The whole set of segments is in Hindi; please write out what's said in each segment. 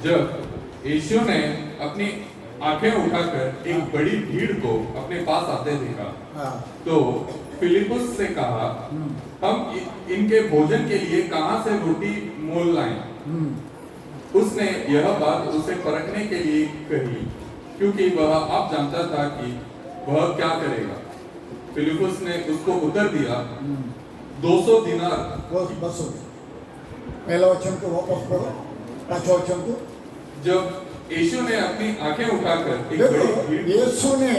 जब यीशु ने अपनी आंखें उठाकर एक बड़ी भीड़ को अपने पास आते देखा, तो फिलिपुस से कहा, हम इनके भोजन के लिए कहां से रोटी मोल लाएं? उसने यह बात उसे परखने के लिए कही, क्योंकि वह आप जानता था कि वह क्या करेगा। फिलिपुस ने उसको उत्तर दिया, 200 दिनार। बस हो गया। पहला वचन को वापस पढ़ो, पांचवा वचन को। जब यीशु ने अपनी आंखें उठाकर एक देखो, बड़ी भीड़, यीशु ने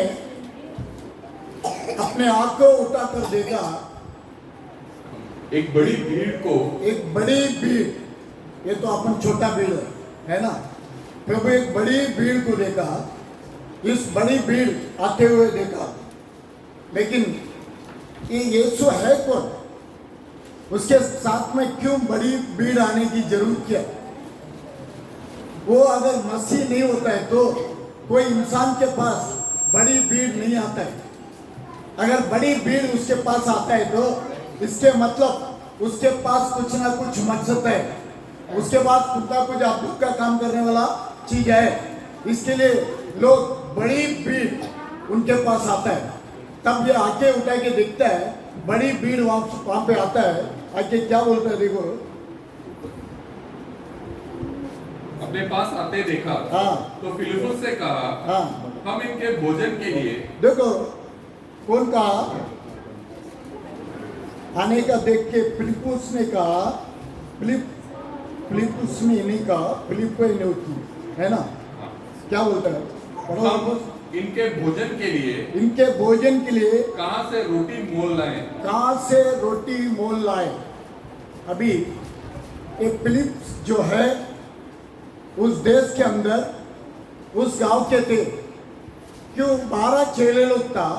अपने आंखों उठाकर देखा, एक बड़ी भीड़ को, एक बड़ी भीड़, ये तो अपन छोटा भीड़ है ना। प्रभु एक बड़ी भीड़ को देखा, इस बड़ी भीड़ आते हुए देखा, लेकिन ये यीशु है कौन? उसके साथ में क्यों बड़ी भीड़ आने की जरूरत क्या? वो अगर मसीह नहीं होता है तो कोई इंसान के पास बड़ी भीड़ नहीं आता है। अगर बड़ी भीड़ उसके पास आता है तो इसके मतलब उसके पास कुछ ना कुछ मकसद है, उसके पास कुछ ना कुछ अद्भुत का काम करने वाला चीज है। इसके लिए लोग बड़ी भीड़ उनके पास आता है, तब ये आंखें उठा के देखता है, बड़ी भीड़ वहां पे आता है, आके क्या बोलता है देखो, अपने पास आते देखा। तो फिलिपुस से कहा, हम इनके भोजन के लिए, देखो कौन कहा? आने का देख के फिलिपुस ने कहा, फिलिपुस ने नहीं कहा, फिलिप ने की है ना। क्या बोलता है? हम इनके भोजन के लिए, इनके भोजन के लिए कहां से रोटी मोल लाएं? कहां से रोटी मोल लाए? अभी एक फिलिप्स जो है उस देश के अंदर, उस गांव के थे, क्यों 12 चेले लोग था,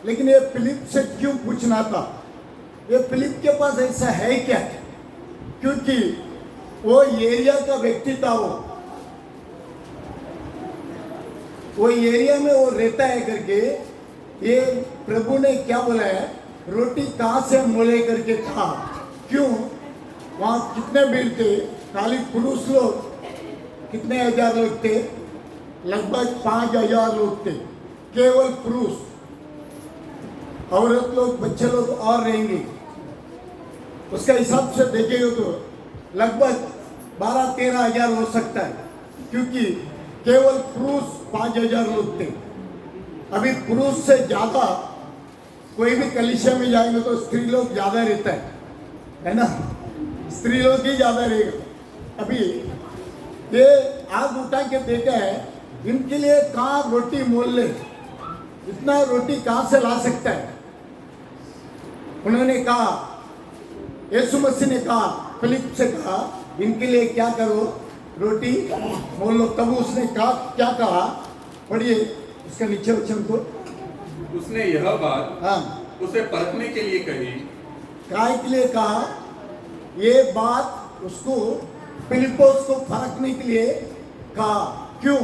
लेकिन ये फिलिप से क्यों पूछना था? ये फिलिप के पास ऐसा है क्या? क्योंकि वो एरिया का व्यक्ति था, वो एरिया में वो रहता है करके ये प्रभु ने क्या बोला है, रोटी कहाँ से मोले करके कहा। क्यों? वहाँ कितने भीड़ थे? खाली पुरुष लोग कितने हजार लोग थे? लगभग 5000 लोग थे, केवल पुरुष। औरत लोग, बच्चे लोग और रहेंगे। उसका हिसाब से देखेंगे तो लगभग 12-13 हजार हो सकता है, क्योंकि केवल पुरुष 5000 लोग थे। अभी पुरुष से ज्यादा कोई भी कलीसिया में जाएंगे तो स्त्री लोग ज्यादा रहता है ना, स्त्री लोग ही ज्यादा रहेगा। अभी ये आग उठा के देखा है, इनके लिए कहाँ रोटी मोल ले, इतना रोटी कहाँ से ला सकता है? उन्होंने कहा, यीशु मसीह ने कहा, फिलिप से कहा, इनके लिए क्या करो, रोटी मोल लो। तब उसने कहा, क्या कहा? पढ़िए इसका नीचे वचन को। उसने यह बात उसे परखने के लिए कही। काय के लिए कहा? ये बात उसको, फिलिपोस को परखने के लिए कहा। क्यों?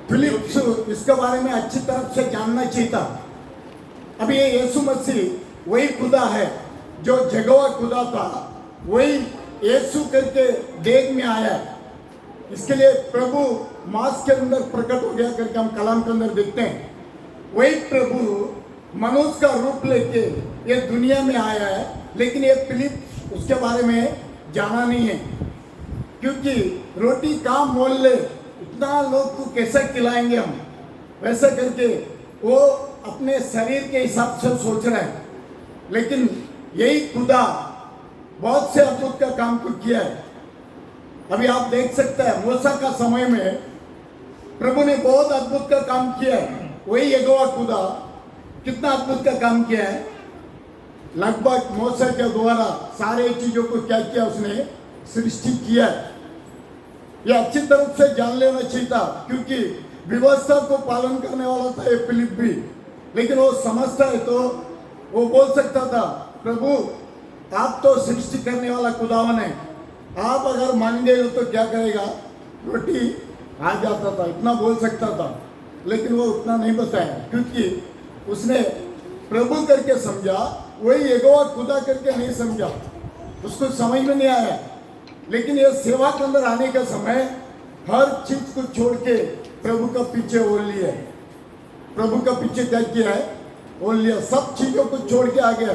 फिलिप्स इसके बारे में अच्छी तरह से जानना चाहिए था। अभी ये यीशु मसीह वही खुदा है जो जगवा खुदा था, वही यीशु करके देह में आया है। इसके लिए प्रभु मांस के अंदर प्रकट हो गया करके हम कलाम के अंदर देखते हैं। वही प्रभु मनुष्य का रूप लेके ये दुनिया में आया है, लेकिन ये फिलिप उसके बारे में जाना नहीं है। क्योंकि रोटी कहाँ मोल ले, इतना लोग को कैसे खिलाएंगे हम, वैसे करके वो अपने शरीर के हिसाब से सोच रहा है। लेकिन यही खुदा बहुत से अद्भुत का काम को किया है। अभी आप देख सकते हैं मूसा का समय में प्रभु ने बहुत अद्भुत का काम किया है। वही यहोवा खुदा कितना अद्भुत का काम किया है। लगभग मूसा के द्वारा सारे चीजों को क्या किया, उसने सृष्टि किया है। यह अच्छी तरह से जान लेना चाहिए था, क्योंकि व्यवस्था को पालन करने वाला था ये फिलिप भी। लेकिन वो समझता है तो वो बोल सकता था, प्रभु आप तो सृष्टि करने वाला खुदावन है, आप अगर मान गए हो तो क्या करेगा, रोटी आ जाता था, इतना बोल सकता था। लेकिन वो उतना नहीं बताया, क्योंकि उसने प्रभु करके समझा, वही यहोवा खुदा करके नहीं समझा। उसको समझ में नहीं आया। लेकिन ये सेवा के अंदर आने का समय हर चीज को छोड़ के प्रभु का पीछे ओढ़ लिया है। प्रभु का पीछे क्या किया है? ओढ़ लिया। सब चीजों को छोड़ के आ गया।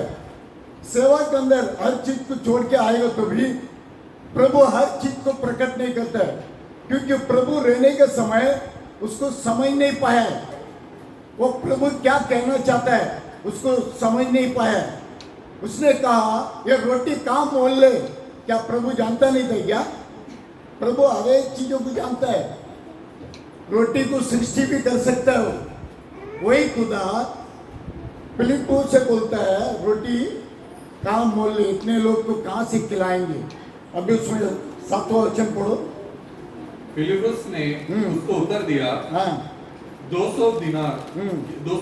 सेवा के अंदर हर चीज को छोड़ के आएगा तो भी प्रभु हर चीज को प्रकट नहीं करता है, क्योंकि प्रभु रहने के समय उसको समझ नहीं पाया है। वो प्रभु क्या कहना चाहता है उसको समझ नहीं पाया है। उसने कहा ये रोटी कहाँ मोल ले, क्या प्रभु जानता नहीं था क्या? प्रभु हर एक चीजों को जानता है। रोटी को सृष्टि भी कर सकता है वही खुदा फिलिप्पो से बोलता है रोटी कहाँ मोल ले, इतने लोग को कहाँ से खिलाएंगे? अभी उसमें 7वां वचन पढ़ो। फिलिप्पुस ने उसको उत्तर दिया, हाँ 200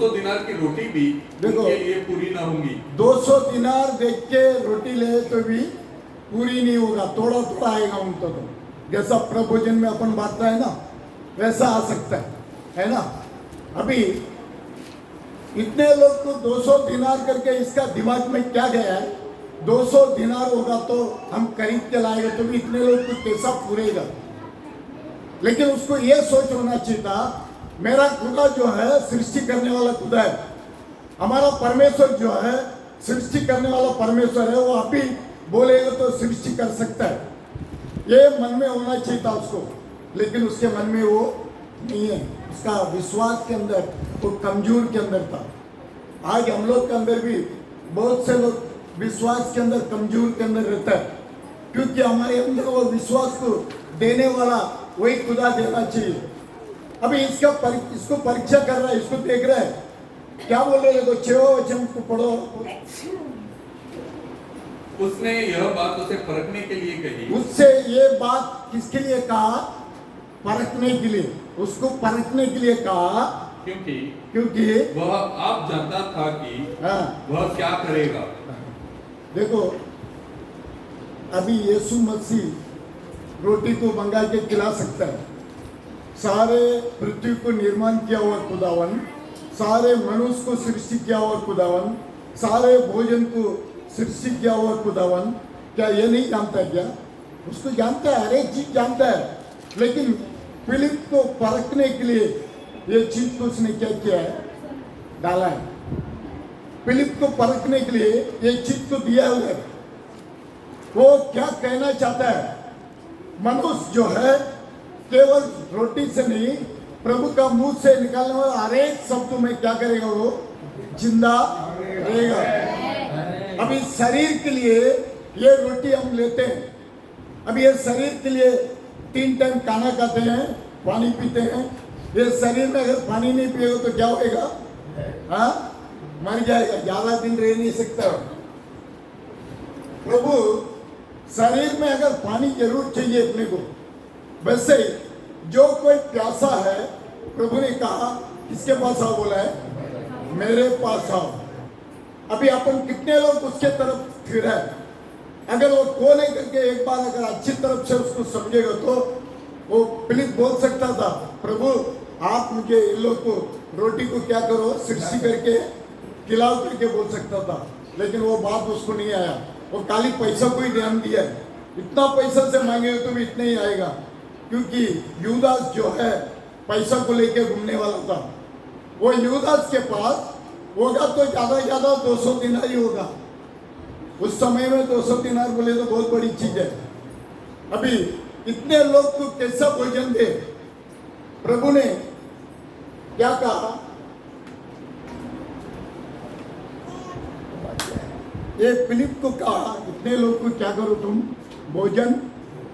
दिनार की रोटी भी उनके लिए पूरी ना होंगी। 200 दिनार देख के रोटी ले तो भी पूरी नहीं होगा, थोड़ा थोड़ा आएगा उनको। तो जैसा प्रभोजन में अपन बांटता है ना वैसा आ सकता है ना? अभी इतने लोग को 200 दिनार करके इसका दिमाग में क्या गया है? 200 दिनार होगा तो हम खरीद के लाएंगे तो भी इतने लोग को कैसा पूरेगा? लेकिन उसको ये सोच होना चाहिए था मेरा खुदा जो है सृष्टि करने वाला खुदा है। हमारा परमेश्वर जो है सृष्टि करने वाला परमेश्वर है। वो अभी बोलेगा तो सृष्टि कर सकता है, ये मन में होना चाहिए था उसको। लेकिन उसके मन में वो नहीं है। उसका विश्वास के अंदर वो कमजोर के अंदर था। आज हम लोग के अंदर भी बहुत से लोग विश्वास के अंदर कमजोर के अंदर रहता है, क्योंकि हमारे अंदर वो विश्वास को देने वाला वही खुदा देना चाहिए। अभी इसको परीक्षा कर रहा है, इसको देख रहा है क्या बोल रहे हैं। तो 6वां वचन को पढ़ो। उसने यह बात उसे परखने के लिए कही। उससे ये बात किसके लिए कहा? परखने के लिए। उसको परखने के लिए कहा क्योंकि वह आप जानता था कि वह क्या करेगा। देखो अभी यीशु मसीह रोटी को मंगा के खिला सकता है। सारे पृथ्वी को निर्माण किया हुआ खुदावन, सारे मनुष्य को सृष्टि किया हुआ खुदावन, सारे भोजन को सृष्टि किया हुआ खुदावन, क्या ये नहीं जानता है क्या? उसको जानता है, हर एक चीज जानता है। लेकिन फिलिप को परखने के लिए ये चीज को उसने क्या किया है? डाला है। फिलिप को परखने के लिए ये चीज को दिया हुआ है। वो क्या कहना चाहता है? मनुष्य जो है केवल रोटी से नहीं, प्रभु का मुंह से निकालने वाला हर एक शब्द में क्या करेगा? वो जिंदा रहेगा। अभी शरीर के लिए ये रोटी हम लेते हैं। अब ये शरीर के लिए 3 टाइम खाना खाते हैं, पानी पीते हैं। ये शरीर में अगर पानी नहीं पिएगा तो क्या होएगा? हाँ, मर जाएगा, ज्यादा दिन रह नहीं सकता। प्रभु शरीर में अगर पानी जरूर चाहिए अपने को, वैसे जो कोई प्यासा है प्रभु ने कहा किसके पास आओ? बोला है मेरे पास आओ। अभी अपन कितने लोग उसके तरफ फिर है। अगर वो कौन है करके एक बार अगर अच्छी तरफ से उसको समझेगा तो वो फिलिप बोल सकता था प्रभु आप मुझे इन लोग को रोटी को क्या करो? सृष्टि करके खिलाओ करके बोल सकता था। लेकिन वो बात उसको नहीं आया। वो खाली पैसा को ही ध्यान दिया। इतना पैसा से मांगे तो भी इतना ही आएगा, क्योंकि यूदास जो है पैसा को लेके घूमने वाला था। वो यूदास के पास होगा तो ज्यादा से ज्यादा 200 दिनार ही होगा। उस समय में 200 दिनार बोले तो बहुत बड़ी चीज है। अभी इतने लोग को कैसा भोजन दे? प्रभु ने क्या कहा? ये फिलिप को कहा इतने लोग को क्या करो तुम भोजन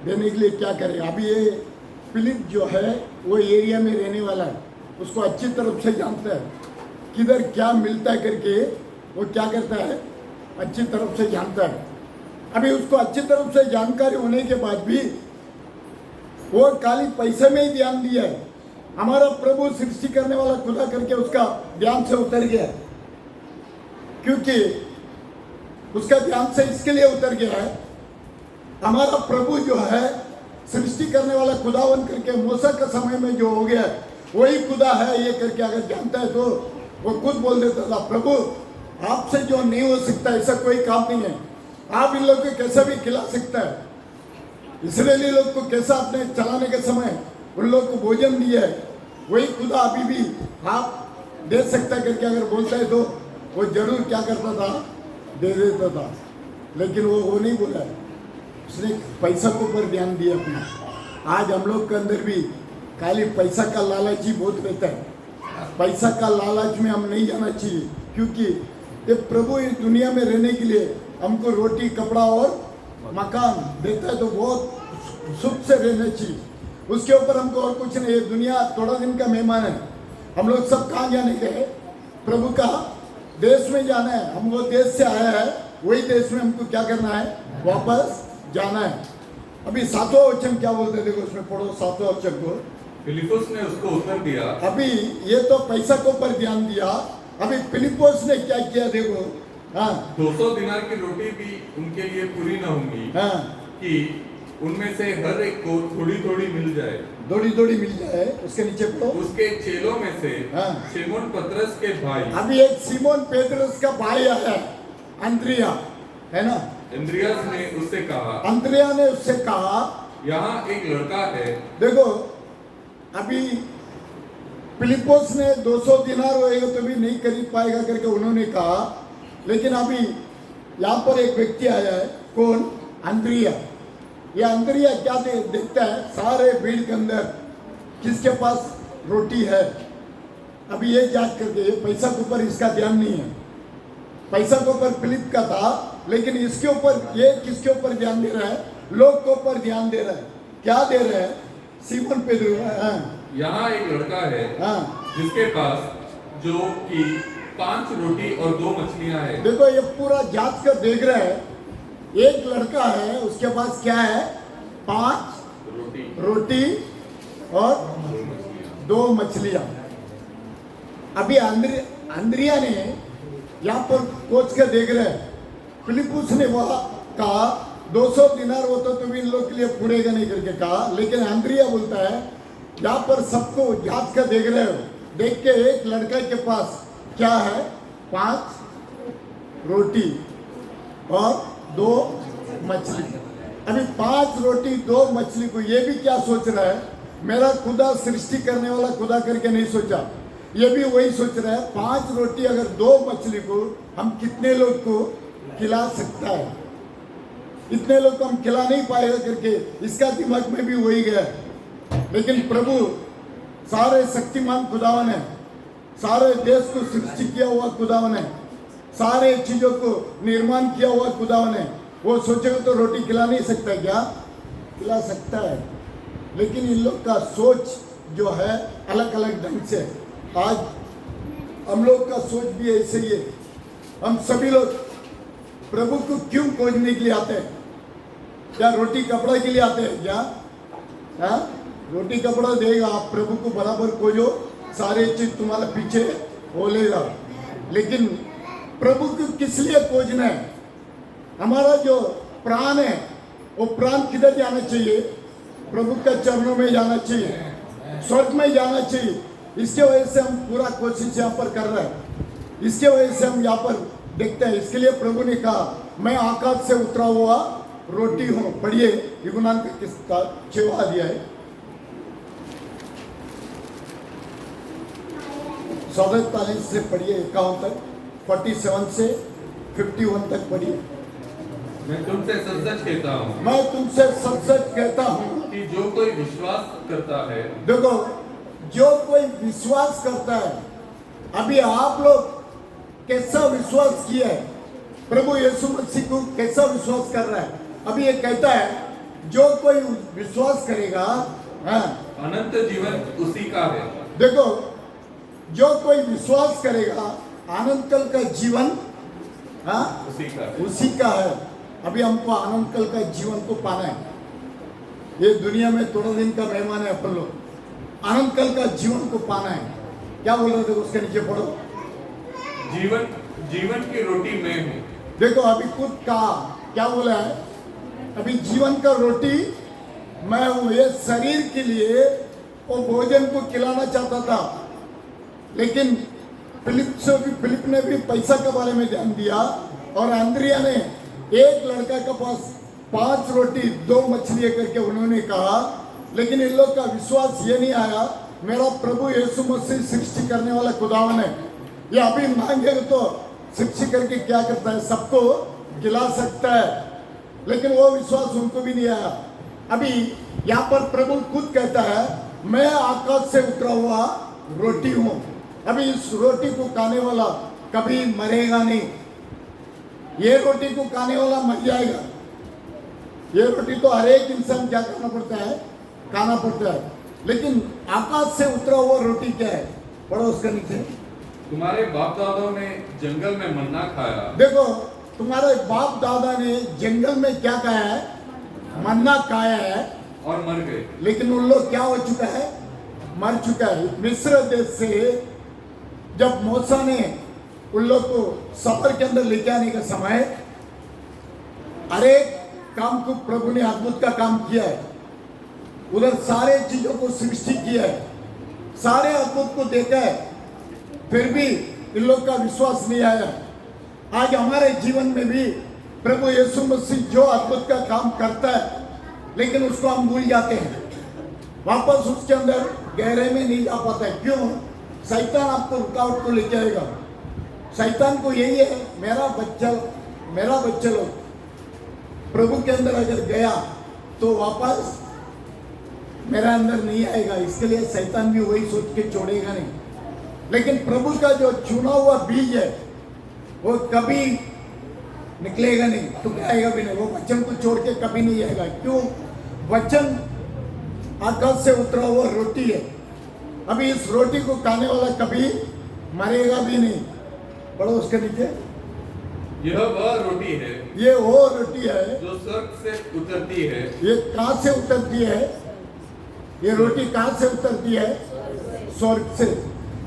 देने के लिए क्या करें? अभी ये फिलिप जो है वो एरिया में रहने वाला है, उसको अच्छी तरफ से जानता है किधर क्या मिलता है करके। वो क्या करता है? अच्छी तरफ से जानता है। अभी उसको अच्छी तरफ से जानकारी होने के बाद भी वो खाली पैसे में ही ध्यान दिया है। हमारा प्रभु सृष्टि करने वाला खुदा करके उसका ध्यान से उतर गया, क्योंकि उसका ध्यान से इसके लिए उतर गया है। हमारा प्रभु जो है सृष्टि करने वाला खुदावन करके मूसा के समय में जो हो गया वही खुदा है ये करके अगर जानता है तो वो खुद बोल देता था प्रभु आपसे जो नहीं हो सकता ऐसा कोई काम नहीं है, आप इन लोगों को कैसे भी खिला सकता है। इसराइली लोग को कैसा अपने चलाने के समय उन लोग को भोजन दिया है, वही खुदा अभी भी आप दे सकता करके अगर बोलता है तो वो जरूर क्या करता था, दे देता था। लेकिन वो नहीं बोला है, उसने पैसा के ऊपर ध्यान दिया अपना। आज हम लोग के अंदर भी खाली पैसा का लालच ही बहुत रहता है। पैसा का लालच में हम नहीं जाना चाहिए, क्योंकि ये प्रभु इस दुनिया में रहने के लिए हमको रोटी, कपड़ा और मकान देता है, तो बहुत सुख से रहना चाहिए। उसके ऊपर हमको और कुछ नहीं। ये दुनिया थोड़ा दिन का मेहमान है। हम लोग सब कहाँ जाने गए? प्रभु का देश में जाना है। हम वो देश से आया है, वही देश में हमको क्या करना है? वापस जाना है। अभी 7वां वचन क्या बोलते? देखो उसमें पढ़ो 7वां वचन को। फिलिपुस ने उसको उत्तर दिया, अभी ये तो पैसा के ऊपर ध्यान दिया, अभी फिलिपुस ने क्या किया देखो। हाँ 200 दिनार की रोटी भी उनके लिए पूरी न होंगी हाँ, कि उनमें से हर एक को थोड़ी थोड़ी मिल जाए। दौड़ी मिल जाए। उसके नीचे पढ़ो। उसके चेलों में से हाँ। शिमोन पतरस के भाई अभी एक सीमोन पेतरस का भाई आया, अंद्रिया, है ना? इंद्रियास ने उससे कहा, अंद्रिया ने उससे कहा, यहाँ एक लड़का है। देखो अभी फिलिपोस ने 200 दिनार होएगा तो भी नहीं खरीद पाएगा करके उन्होंने कहा, लेकिन अभी यहाँ पर एक व्यक्ति आया है। कौन? अंद्रिया। ये अंद्रिया क्या देखता है? सारे भीड़ के अंदर किसके पास रोटी है, अभी ये जांच करके। ये पैसा के ऊपर इसका ध्यान नहीं है। पैसा के ऊपर फिलिप का था, लेकिन इसके ऊपर ये किसके ऊपर ध्यान दे रहा है? लोग के ऊपर ध्यान दे रहा है। क्या दे रहा है? Simone Pedro. यहाँ एक लड़का है हाँ, जिसके पास जो कि 5 रोटी और 2 मछलियां हैं। देखो ये पूरा जांच कर देख रहा है। एक लड़का है, उसके पास क्या है? 5 रोटी और 2 मछलियां। अभी अंद्रिया ने यहाँ पर कोच कर देख रहे हैं। फिलिपुस ने वह कहा 200 दिनार हो तो तुम इन लोग के लिए पूरेगा नहीं करके कहा, लेकिन अंद्रिया बोलता है यहाँ पर सबको जांच कर देख रहे हो, देख के एक लड़का के पास क्या है? 5 रोटी और 2 मछली। अभी 5 रोटी 2 मछली को ये भी क्या सोच रहा है? मेरा खुदा सृष्टि करने वाला खुदा करके नहीं सोचा। ये भी वही सोच रहा है 5 रोटी अगर 2 मछली को हम कितने लोग को खिला सकता है? इतने लोग को हम खिला नहीं पाएगा करके इसका दिमाग में भी वही गया। लेकिन प्रभु सारे शक्तिमान खुदावन है, सारे देश को सृष्टि किया हुआ खुदावन है, सारे चीजों को निर्माण किया हुआ खुदावन है। वो सोचेगा तो रोटी खिला नहीं सकता क्या? खिला सकता है। लेकिन इन लोग का सोच जो है अलग अलग ढंग से। आज हम लोग का सोच भी ऐसे ही है। हम सभी लोग प्रभु को क्यों खोजने के लिए आते हैं? क्या रोटी कपड़ा के लिए आते हैं क्या? हाँ, रोटी कपड़ा देगा, आप प्रभु को बराबर खोजो, सारे चीज तुम्हारे पीछे बोलेगा। लेकिन प्रभु को किस लिए खोजना है? हमारा जो प्राण है वो प्राण किधर जाना चाहिए? प्रभु के चरणों में जाना चाहिए, स्वर्ग में जाना चाहिए। इसके वजह से हम पूरा कोशिश यहाँ पर कर रहे हैं। इसके वजह से हम यहाँ पर देखते हैं। इसके लिए प्रभु ने कहा मैं आकाश से उतरा हुआ रोटी हूँ। पढ़िए यूनान का किसका 6वां अध्याय है, 47 से पढ़िए 51 तक, 47 से 51 तक पढ़िए। मैं तुमसे सच सच कहता हूँ, मैं तुमसे सच सच कहता हूँ कि जो कोई विश्वास करता है, देखो जो कोई विश्वास करता है। अभी आप लोग कैसा विश्वास किया है? प्रभु यीशु मसीह को कैसा विश्वास कर रहा है? अभी ये कहता है जो कोई विश्वास करेगा, हाँ, अनंत जीवन उसी का है। देखो जो कोई विश्वास करेगा अनंत काल का जीवन, हाँ, उसी का है। अभी हमको अनंत काल का जीवन को पाना है। ये दुनिया में थोड़ा दिन का मेहमान है अपन लोग। अनंत काल का जीवन को पाना है। क्या बोल रहे थे? उसके नीचे पढ़ो। जीवन की रोटी मैं हूँ। देखो अभी खुद कहा, क्या बोला है? अभी जीवन का रोटी मैं हूँ। ये शरीर के लिए वो भोजन को खिलाना चाहता था, लेकिन फिलिप ने भी पैसा के बारे में ध्यान दिया। और अंद्रिया ने एक लड़का के पास 5 रोटी 2 मछलियां करके उन्होंने कहा, लेकिन इन लोग का विश्वास ये नहीं आया मेरा प्रभु यीशु मसीह सृष्टि करने वाला खुदावन है, ये अभी मांगेगा तो सृष्टि करके क्या करता है, सबको खिला सकता है। लेकिन वो विश्वास उनको भी नहीं आया। अभी यहाँ पर प्रभु खुद कहता है मैं आकाश से उतरा हुआ रोटी हूं। अभी इस रोटी को खाने वाला कभी मरेगा नहीं, ये रोटी को खाने वाला मर जाएगा। ये रोटी तो हर एक इंसान क्या करना पड़ता है, खाना पड़ता है। लेकिन आकाश से उतरा हुआ रोटी क्या है, पढ़ो उसका नीचे। तुम्हारे बाप दादाओं ने जंगल में मन्ना खाया। देखो तुम्हारे बाप दादा ने जंगल में क्या खाया है, मन्ना खाया है और मर गए। लेकिन उन लोग क्या हो चुका है, मर चुका है। मिस्र देश से जब मूसा ने उन लोग को सफर के अंदर लेके आने का समय, हर एक काम को प्रभु ने अद्भुत का काम किया है। उधर सारे चीजों को सृष्टि किया है, सारे अद्भुत को देखा है, फिर भी इन लोग का विश्वास नहीं आया। आज हमारे जीवन में भी प्रभु यीशु मसीह जो अद्भुत का काम करता है, लेकिन उसको हम भूल जाते हैं, वापस उसके अंदर गहरे में नहीं जा पाता है। क्यों? शैतान आपको रुकावट को लेके आएगा। शैतान को यही है मेरा बच्चा लोग प्रभु के अंदर अगर गया तो वापस मेरा अंदर नहीं आएगा, इसके लिए शैतान भी वही सोच के छोड़ेगा नहीं। लेकिन प्रभु का जो चुना हुआ बीज है वो कभी निकलेगा नहीं, टुकड़ाएगा भी नहीं, वो वचन को छोड़ के कभी नहीं आएगा। क्यों? वचन आकाश से उतरा हुआ रोटी है। अभी इस रोटी को खाने वाला कभी मरेगा भी नहीं। पढ़ो उसके नीचे। यह वह रोटी है, ये वो रोटी है जो स्वर्ग से उतरती है। ये कहाँ से उतरती है? ये रोटी कहाँ से उतरती है? स्वर्ग से।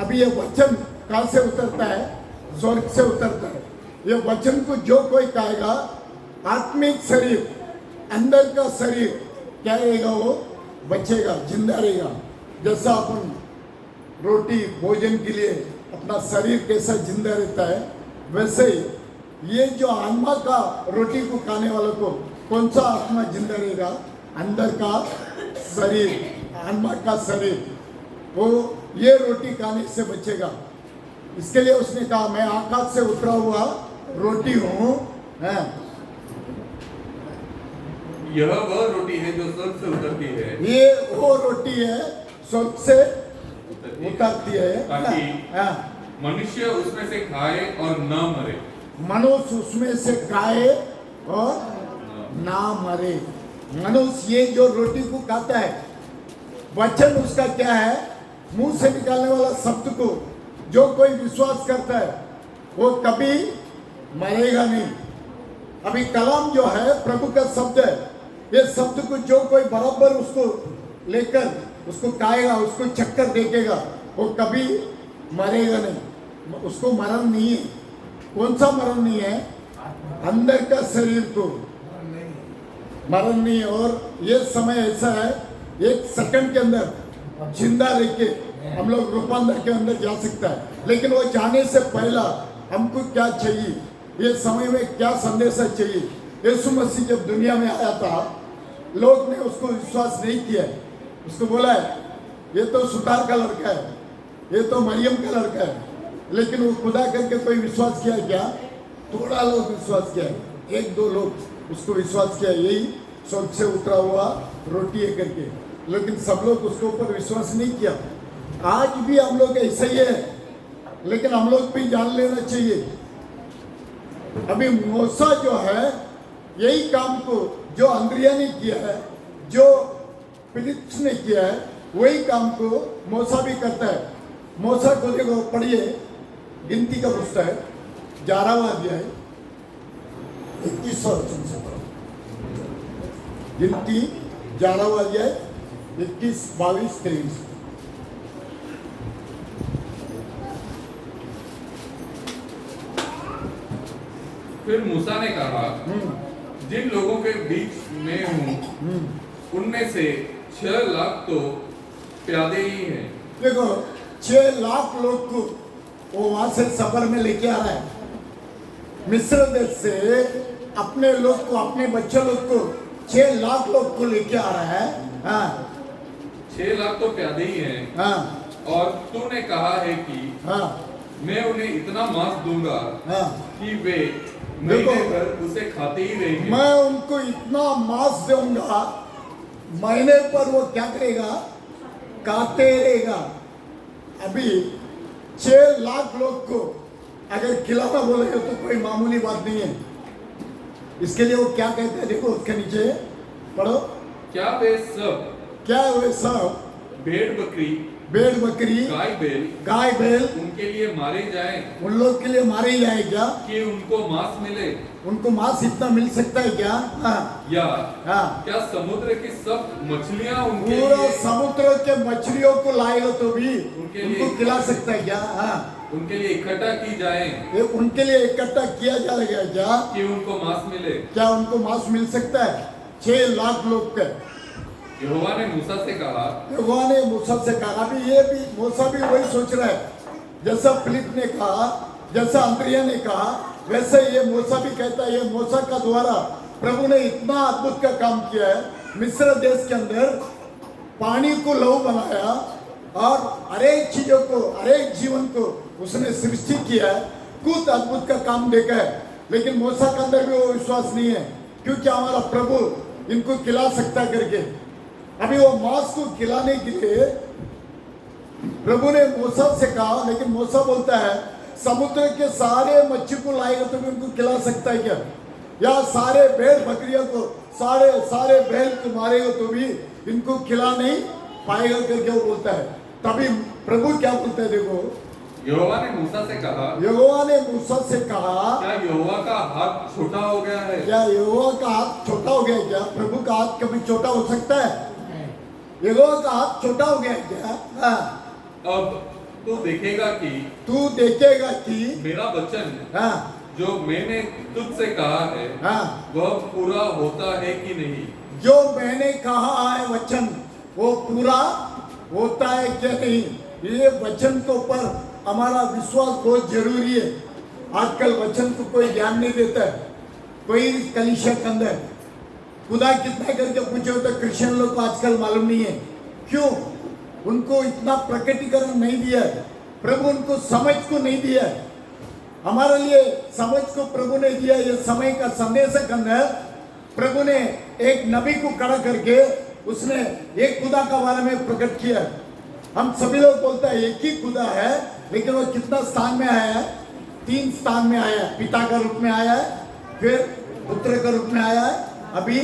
अभी ये वचन कहाँ से उतरता है? स्वर्ग से उतरता है। ये वचन को जो कोई खाएगा, आत्मिक शरीर, अंदर का शरीर क्या रहेगा, वो बचेगा, जिंदा रहेगा। जैसा अपन रोटी भोजन के लिए अपना शरीर कैसा जिंदा रहता है, वैसे ही ये जो आत्मा का रोटी को खाने वालों को कौन सा आत्मा जिंदा रहेगा? अंदर का शरीर, आत्मा का शरीर, वो ये रोटी खाने से बचेगा। इसके लिए उसने कहा मैं आकाश से उतरा हुआ रोटी हूं। यह वह रोटी है जो स्वर्ग से उतरती है। ये वो रोटी है स्वर्ग से उतरती है, ताकि मनुष्य उसमें से खाए और न मरे। मनुष्य उसमें से खाए और ना मरे। मनुष्य ये जो रोटी को खाता है, वचन उसका क्या है, मुंह से निकालने वाला शब्द को जो कोई विश्वास करता है वो कभी मरेगा नहीं। अभी कलाम जो है प्रभु का शब्द है, ये शब्द को जो कोई बराबर उसको लेकर उसको खाएगा, उसको चक्कर देखेगा, वो कभी मरेगा नहीं। उसको मरण नहीं है। कौन सा मरण नहीं है? अंदर का शरीर को मरण नहीं है। और ये समय ऐसा है, 1 सेकंड के अंदर जिंदा रह के हम लोग रूपांतर के अंदर जा सकता है। लेकिन वो जाने से पहला हमको क्या चाहिए, ये समय में क्या संदेश चाहिए? यीशु मसीह जब दुनिया में आया था, लोग ने उसको विश्वास नहीं किया। उसको बोला है ये तो सुतार का लड़का है, ये तो मरियम का लड़का है। लेकिन वो खुदा करके कोई विश्वास किया क्या? थोड़ा लोग विश्वास किया, 1-2 लोग उसको विश्वास किया, यही स्वर्ग से उतरा हुआ रोटी है करके। लेकिन सब लोग उसके ऊपर विश्वास नहीं किया। आज भी हम लोग ऐसे ही है, लेकिन हम लोग भी जान लेना चाहिए। अभी मूसा जो है, यही काम को जो अंद्रिया ने किया है, जो फिलिप्स ने किया है, वही काम को मूसा भी करता है। मूसा को देखो, पढ़िए गिनती का पुस्तक है 11वां अध्याय 21 वचन से पढ़ो। गिनती 11वां अध्याय 21, 22, 23। फिर मूसा ने कहा जिन लोगों के बीच में हूँ उनमें से 6 लाख तो प्यादे ही हैं। देखो 6 लाख लोग को वो वहां से सफर में लेके आ रहा है। मिस्र देश से अपने लोग को, अपने बच्चे लोग को 6 लाख लोग को लेके आ रहा है। हाँ 6 लाख तो प्यादे ही हैं, हाँ और तूने कहा है कि हाँ मैं उन्हें इतना मांस दूंगा हाँ। कि वे देखो, महीने भर उसे खाते ही रहेंगे। मैं उनको इतना मांस दूंगा, महीने पर वो क्या करेगा, खाते रहेगा। अभी 6 लाख लोग को अगर खिलाना बोलेगा तो कोई मामूली बात नहीं है। इसके लिए वो क्या कहते हैं, देखो उसके नीचे पढ़ो। क्या वे सब क्या है वे सब? भेड़ बकरी, भेड़ बकरी, गाय बैल उनके लिए मारे जाएं उन लोग के लिए मारे ही जाए क्या? कि उनको मांस मिले? उनको मांस इतना मिल सकता है क्या? हाँ या हाँ। क्या समुद्र की सब मछलियां उनके पूरा लिए समुद्र के मछलियों को लाएगा तो भी उनके उनको लिए खिला सकता है क्या? हाँ उनके लिए इकट्ठा की जाए ये उनके लिए इकट्ठा किया जाएगा क्या? कि उनको मांस मिले। क्या उनको मांस मिल सकता है? 6 लाख लोग का। यहोवा ने मूसा से कहा, यहोवा ने मूसा से कहा। अभी ये भी मूसा भी वही सोच रहा है, जैसा फिलिप ने कहा, जैसा अंद्रिया ने कहा, वैसे ये मूसा भी कहता है। ये मूसा का द्वारा प्रभु ने इतना अद्भुत का काम किया है। मिस्र देश के अंदर पानी को लहू बनाया और हरेक चीजों को, हरेक जीवन को उसने सृष्टि किया है। कुछ अद्भुत का काम देखा है, लेकिन मूसा के अंदर भी वो विश्वास नहीं है, क्योंकि हमारा प्रभु इनको खिला सकता करके। अभी वो मांस को खिलाने के लिए प्रभु ने मूसा से कहा, लेकिन मूसा बोलता है समुद्र के सारे मच्छी को लाएगा तो भी उनको खिला सकता है क्या? या सारे भेड़ बकरियों को, सारे बैल को मारेगा तो भी इनको खिला नहीं पाएगा करके वो बोलता है। तभी प्रभु क्या बोलता है, देखो यहोवा ने मूसा से कहा, यहोवा ने मूसा से कहा, क्या यहोवा का हाथ छोटा हो गया है? क्या यहोवा का हाथ छोटा हो गया क्या? प्रभु का हाथ कभी छोटा हो सकता है? यहोवा का हाथ छोटा हो गया क्या? हाँ। अब तू देखेगा कि मेरा वचन हाँ जो मैंने तुझसे कहा है हाँ वह पूरा होता है कि नहीं। जो मैंने कहा है वचन वो पूरा होता है क्या नहीं। ये वचन के ऊपर हमारा विश्वास बहुत जरूरी है। आजकल वचन को कोई ध्यान नहीं देता है। कोई कलीसिया के अंदर खुदा कितना करके पूछे होते, क्रिश्चियन लोग को आजकल मालूम नहीं है। क्यों? उनको इतना प्रकटीकरण नहीं दिया है, प्रभु उनको समझ को नहीं दिया है। हमारे लिए समझ को प्रभु ने दिया। ये समय का संदेश के अंदर प्रभु ने एक नबी को खड़ा करके उसने एक खुदा का बारे में प्रकट किया। हम सभी लोग बोलते हैं एक ही खुदा है, लेकिन वो कितना स्थान में आया है? 3 स्थान में आया है। पिता का रूप में आया है, फिर पुत्र का रूप में आया है, अभी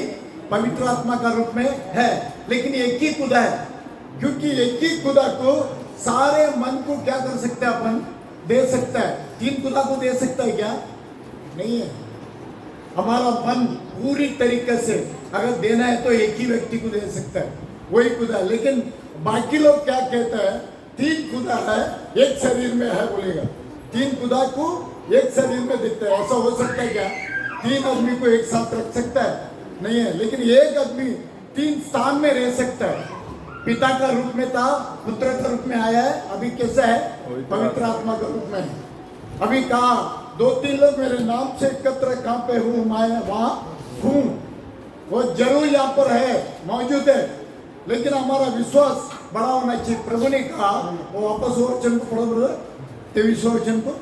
पवित्र आत्मा का रूप में है। लेकिन एक ही खुदा है, क्योंकि एक ही खुदा को सारे मन को क्या कर सकते हैं, अपन दे सकता है। 3 खुदा को दे सकता है क्या? नहीं है। हमारा मन पूरी तरीके से अगर देना है तो एक ही व्यक्ति को दे सकता है, वही खुदा है। लेकिन बाकी लोग क्या कहते हैं, 3 खुदा है एक शरीर में है बोलेगा। 3 खुदा को एक शरीर में दिखता है। ऐसा हो सकता है क्या? 3 आदमी को एक साथ रख सकता है? नहीं है। लेकिन एक आदमी 3 स्थान में रह सकता है। पिता का रूप में था, पुत्र का रूप में आया है, अभी कैसा है? पवित्र आत्मा का रूप में है। अभी कहा 2-3 लोग मेरे नाम से एकत्र कहाँ पे हूँ, मैं वहाँ हूँ। वो जरूर यहाँ पर है, मौजूद है। लेकिन हमारा विश्वास बड़ा होना चाहिए। प्रभु ने कहा, वो वापस वो वचन को पढ़ो ब्रदर, 23 वचन को।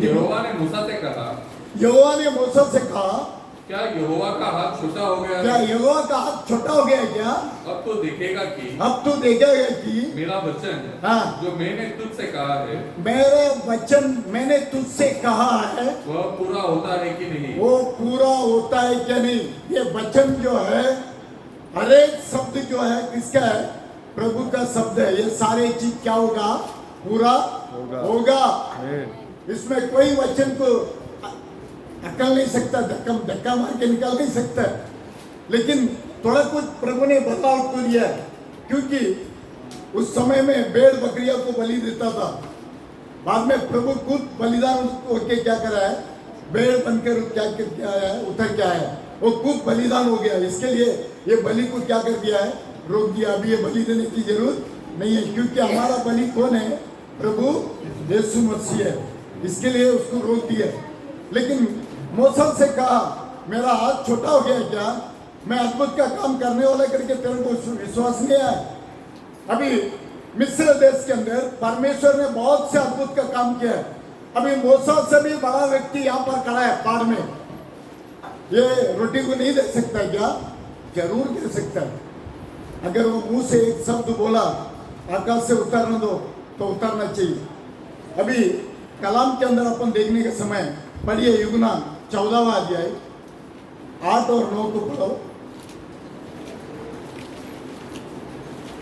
यहोवा ने मूसा से कहा, यहोवा ने मूसा से कहा, क्या यहोवा का हाथ छोटा हो गया क्या है? यहोवा का हाथ छोटा हो गया है क्या? अब तो देखेगा कि मेरा वचन हाँ जो मैंने तुझसे कहा है मेरे वचन मैंने तुझसे कहा है वह पूरा होता है कि नहीं। वो पूरा होता है क्या नहीं। ये वचन जो है, हर एक शब्द जो है किसका है? प्रभु का शब्द है। ये सारे चीज क्या होगा? पूरा होगा। इसमें कोई वचन को निकल नहीं सकता, धक्का मार के निकल नहीं सकता। लेकिन थोड़ा कुछ प्रभु ने बदलाव को दिया, क्योंकि उस समय में भेड़ बकरियों को बलि देता था। बाद में प्रभु खुद बलिदान होके क्या करा है? भेड़ बनकर क्या आया है? उतर के आया है। वो खुद बलिदान हो गया। इसके लिए ये बलि को क्या कर दिया है? रोक दिया। अभी ये बलि देने की जरूरत नहीं है, क्योंकि हमारा बलि कौन है? प्रभु यीशु मसीह है। इसके लिए उसको रोक दिया। लेकिन मूसा से कहा, मेरा हाथ छोटा हो गया क्या? मैं अद्भुत का काम करने वाला करके तेरे को विश्वास नहीं आया। अभी मिस्र देश के अंदर परमेश्वर ने बहुत से अद्भुत का काम किया है। अभी मूसा से भी बड़ा व्यक्ति यहाँ पर खड़ा है पहाड़ में, ये रोटी को नहीं दे सकता क्या? जरूर दे सकता है। अगर वो मुंह से एक शब्द बोला आकाश से उतारने दो तो उतारना चाहिए। अभी कलाम के अंदर अपन देखने के समय पढ़िए यूहन्ना 14वां अध्याय 8 और 9 को पढ़ो।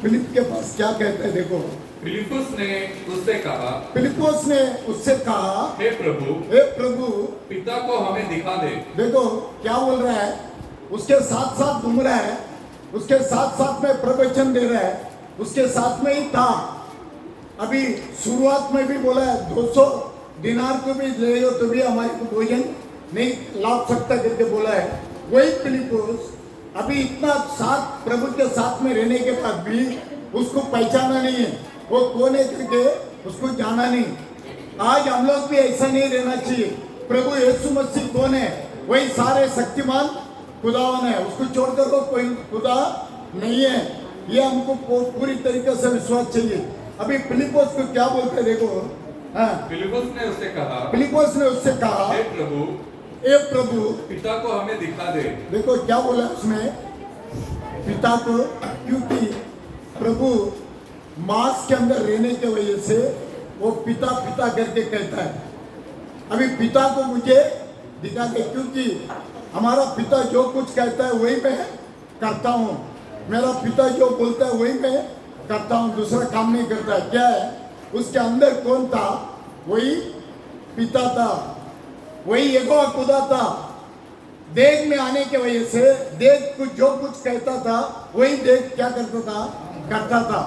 फिलिप के पास क्या कहते हैं देखो। फिलिपुस ने उससे कहा, फिलिपुस ने उससे कहा, हे प्रभु, हे प्रभु, पिता को हमें दिखा दे। देखो क्या बोल रहा है, उसके साथ साथ घूम रहा है, उसके साथ साथ में प्रवचन दे रहा है, उसके साथ में ही था। अभी शुरुआत में भी बोला है 200 दिनार को भी ले लो तो भी हमारे को भोजन नहीं लाभ सकता करके बोला है। वही फिलिपुस अभी इतना साथ प्रभु के साथ में रहने के बाद भी उसको पहचाना नहीं है, वो कौन है करके उसको जाना नहीं। आज हम लोग भी ऐसा नहीं रहना चाहिए। प्रभु यीशु मसीह कौन है? वही सारे शक्तिमान खुदावन है, उसको छोड़कर को कोई खुदा नहीं है। ये हमको पूरी तरीके से विश्वास चाहिए। अभी फिलिपुस को क्या बोलते देखो। हाँ, फिलिपुस ने उससे कहा, फिलिपुस ने उससे कहा, हे प्रभु, ए प्रभु, पिता को हमें दिखा दे। देखो क्या बोला उसने, पिता को, क्योंकि प्रभु मांस के अंदर रहने की वजह से वो पिता पिता करके कहता है। अभी पिता को मुझे दिखा दे, क्योंकि हमारा पिता जो कुछ कहता है वही मैं करता हूँ। मेरा पिता जो बोलता है वही मैं करता हूँ, दूसरा काम नहीं करता है। क्या है उसके अंदर कौन था? वही पिता था, वही यहोवा खुदा था। देह में आने की वजह से देह कुछ जो कुछ कहता था वही देह क्या करता था? करता था।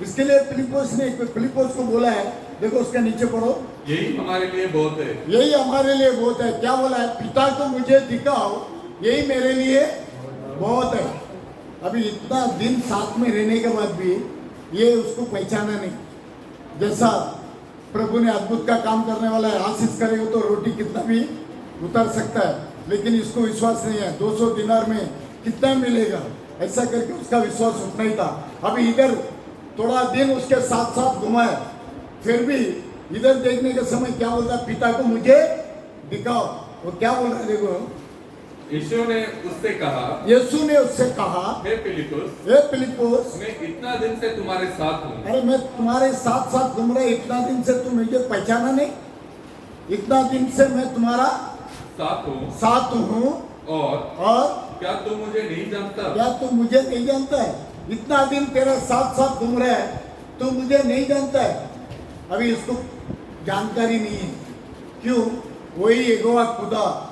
इसके लिए फिलिपुस को बोला है, देखो उसके नीचे पढ़ो, यही हमारे लिए बहुत है। यही हमारे लिए बहुत है। क्या बोला है? पिता को मुझे दिखाओ, यही मेरे लिए बहुत है। अभी इतना दिन साथ में रहने के बाद भी ये उसको पहचाना नहीं। जैसा प्रभु ने अद्भुत का काम करने वाला है, आशीष करेगा तो रोटी कितना भी उतर सकता है, लेकिन इसको विश्वास नहीं है 200 दिनार में कितना मिलेगा, ऐसा करके उसका विश्वास उतना ही था। अभी इधर थोड़ा दिन उसके साथ साथ घुमा है, फिर भी इधर देखने के समय क्या बोलता है? पिता को मुझे दिखाओ। वो क्या बोल रहा है देखो। यीशु ने उससे कहा, यीशु ने उससे कहा, हे फिलिपुस, हे फिलिपुस, मैं इतना दिन से तुम्हारे साथ हूँ। अरे मैं तुम्हारे साथ साथ घूम रहा, इतना दिन से तुम मुझे पहचाना नहीं? इतना दिन से मैं तुम्हारा साथ हूँ और क्या तुम मुझे नहीं जानता? क्या तुम मुझे नहीं जानता है? इतना दिन तेरा साथ साथ घूम रहा है, तू मुझे नहीं जानता है? अभी इसको जानकारी नहीं है। क्यों? वही यहोवा खुदा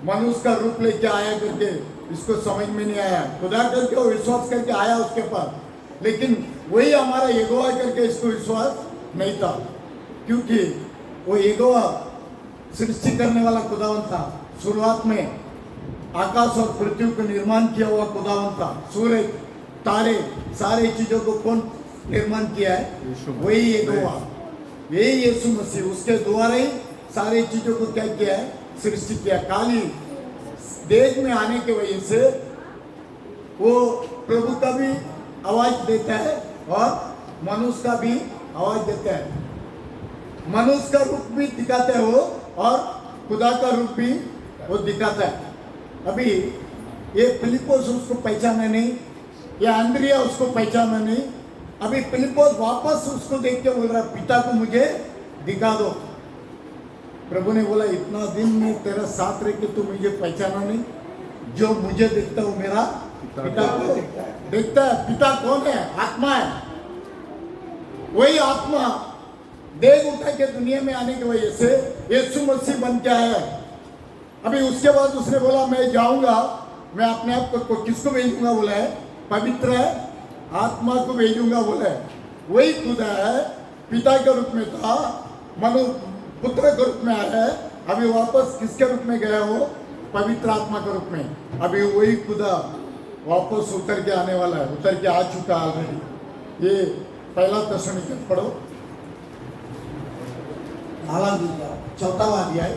मनुष्य का रूप लेके आया करके इसको समझ में नहीं आया। खुदा करके वो विश्वास करके आया उसके पास, लेकिन वही हमारा यहोवा करके इसको विश्वास नहीं था, क्योंकि वो यहोवा सृष्टि करने वाला खुदावन था। शुरुआत में आकाश और पृथ्वी को निर्माण किया हुआ खुदावन था। सूर्य, तारे, सारे चीजों को कौन निर्माण किया है? वही यहोवा, यही यीशु मसीह, उसके द्वारा ही सारी चीजों को क्या किया है? सृष्टि किया। खाली देह में आने की वजह से वो प्रभु का भी आवाज देता है और मनुष्य का भी आवाज देता है। मनुष्य का रूप भी दिखाता है वो, और खुदा का रूप भी वो दिखाता है। अभी ये फिलिपुस उसको पहचाना नहीं, या अंद्रिया उसको पहचाना नहीं। अभी फिलिपुस वापस उसको देख के बोल रहा है, पिता को मुझे दिखा दो। प्रभु ने बोला, इतना दिन में तेरा साथ रह के तू मुझे पहचाना नहीं? जो मुझे देखता है मेरा पिता को देखता है। पिता कौन है? आत्मा है। वही आत्मा देह उठा के दुनिया में आने की वजह से यीशु मसीह बन के आया है। अभी उसके बाद उसने बोला, मैं जाऊंगा, मैं अपने आप को किसको भेजूंगा? बोला है पवित्र आत्मा को भेजूंगा। बोला है वही खुदा है, पिता के रूप में था, मनु पुत्र के रूप में आया है। अभी वापस किसके रूप में गया? वो पवित्र आत्मा के रूप में। अभी वही खुदा वापस उतर के आने वाला है, उतर के आ चुका ऑलरेडी। ये पहला थिस्सलुनीके पढ़ो, 4वां अध्याय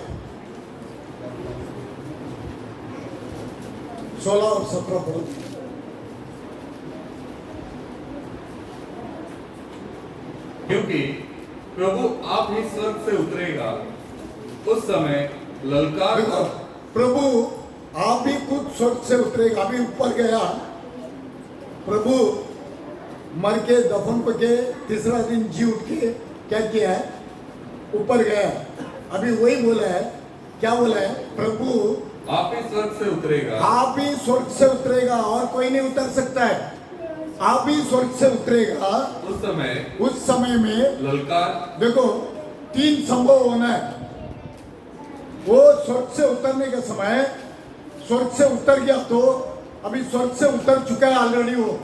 16 और 17 पढ़ो। क्योंकि प्रभु आप ही स्वर्ग से उतरेगा, उस समय ललकार देखो, और प्रभु आप ही खुद स्वर्ग से उतरेगा। अभी ऊपर गया प्रभु, मर के दफन हो के तीसरा दिन जी उठ के क्या किया है, ऊपर गया। अभी वही बोला है, क्या बोला है, प्रभु आप ही स्वर्ग से उतरेगा, आप ही स्वर्ग से उतरेगा और कोई नहीं उतर सकता है। आप ही स्वर्ग से उतरेगा उस समय में ललकार। देखो 3 संभव होना है। वो स्वर्ग से उतरने का समय, स्वर्ग से उतर गया तो अभी स्वर्ग से उतर चुका है ऑलरेडी वो।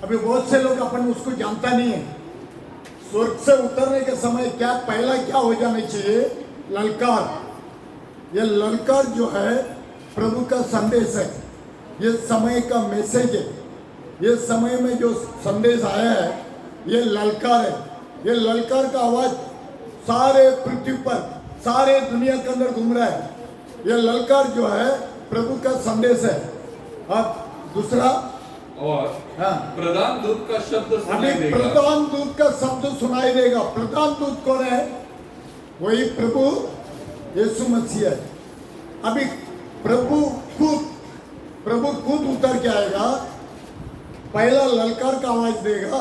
अभी बहुत से लोग अपन उसको जानता नहीं है। स्वर्ग से उतरने के समय क्या पहला क्या हो जाना चाहिए, ललकार। ये ललकार जो है प्रभु का संदेश है, ये समय का मैसेज है। ये समय में जो संदेश आया है ये ललकार है। ये ललकार का आवाज सारे पृथ्वी पर, सारे दुनिया के अंदर घूम रहा है। ये ललकार जो है प्रभु का संदेश है। अब दूसरा, और हाँ, प्रधान दूत का शब्द अभी सुनाई देगा। प्रधान दूत का शब्द सुनाई देगा। प्रधान दूत कौन है? वही प्रभु यीशु मसीह है। अभी प्रभु खुद उतर के आएगा, पहला ललकार का आवाज देगा,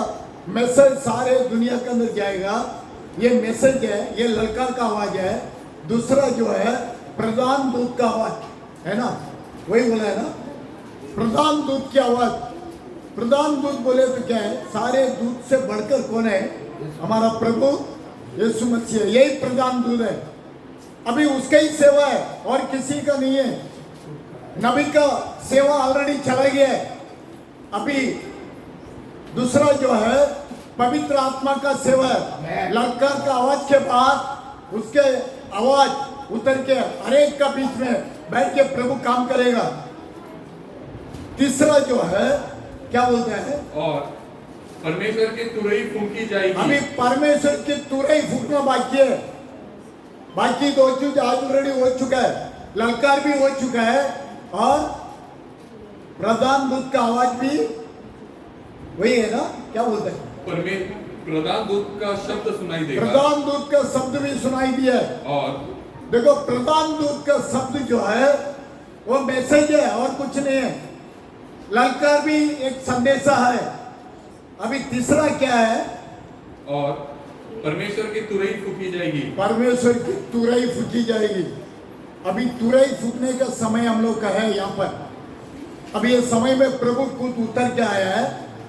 मैसेज सारे दुनिया के अंदर जाएगा। ये मैसेज है, ये ललकार का आवाज है। दूसरा जो है प्रधान दूत का आवाज है ना, वही बोला है ना, प्रधान दूत की आवाज। प्रधान दूत बोले तो क्या है, सारे दूत से बढ़कर कौन है? हमारा प्रभु यीशु मसीह, यही प्रधान दूत है। अभी उसका ही सेवा है और किसी का नहीं है। नबी का सेवा ऑलरेडी चला गया है। अभी दूसरा जो है पवित्र आत्मा का सेवा है। ललकार का आवाज के बाद उसके आवाज उतर के हरेक का बीच में बैठ के प्रभु काम करेगा। तीसरा जो है क्या बोलते हैं, और परमेश्वर की तुरही फूंकी जाएगी। अभी परमेश्वर की तुरही फूंकना बाकी है। बाकी 2 चीज ऑलरेडी हो चुका है, ललकार भी हो चुका है और प्रधान दूत का आवाज भी वही है ना, क्या बोलते हैं, प्रधान दूत का शब्द सुनाई देगा। प्रधान दूत का शब्द भी सुनाई दिया है। और देखो प्रधान दूत का शब्द जो है वो मैसेज है और कुछ नहीं है। ललकार भी एक संदेशा है। अभी तीसरा क्या है, और परमेश्वर की तुरही फूंकी जाएगी। परमेश्वर की तुरही फूंकी जाएगी। अभी तुरही फूंकने का समय हम लोग का है यहाँ पर। अभी ये समय में प्रभु खुद उतर के आया है,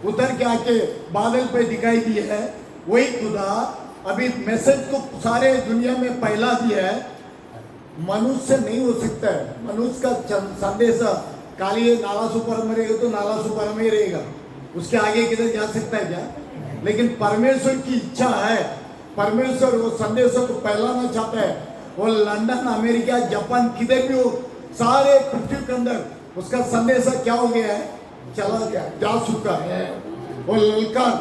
उतर के आके बादल पे दिखाई दिया है। वही खुदा अभी मैसेज को सारे दुनिया में फैला दिया है। मनुष्य नहीं हो सकता है, मनुष्य का संदेश खाली नाला सुपर में रहेगा तो नाला सुपर में ही रहेगा, उसके आगे किधर जा सकता है क्या? लेकिन परमेश्वर की इच्छा है, परमेश्वर वो संदेश को फैलाना चाहता है। वो लंदन, अमेरिका, जापान किधर भी हो, सारे पृथ्वी के अंदर उसका संदेश क्या हो गया है, चला गया, जा चुका है। वो ललकार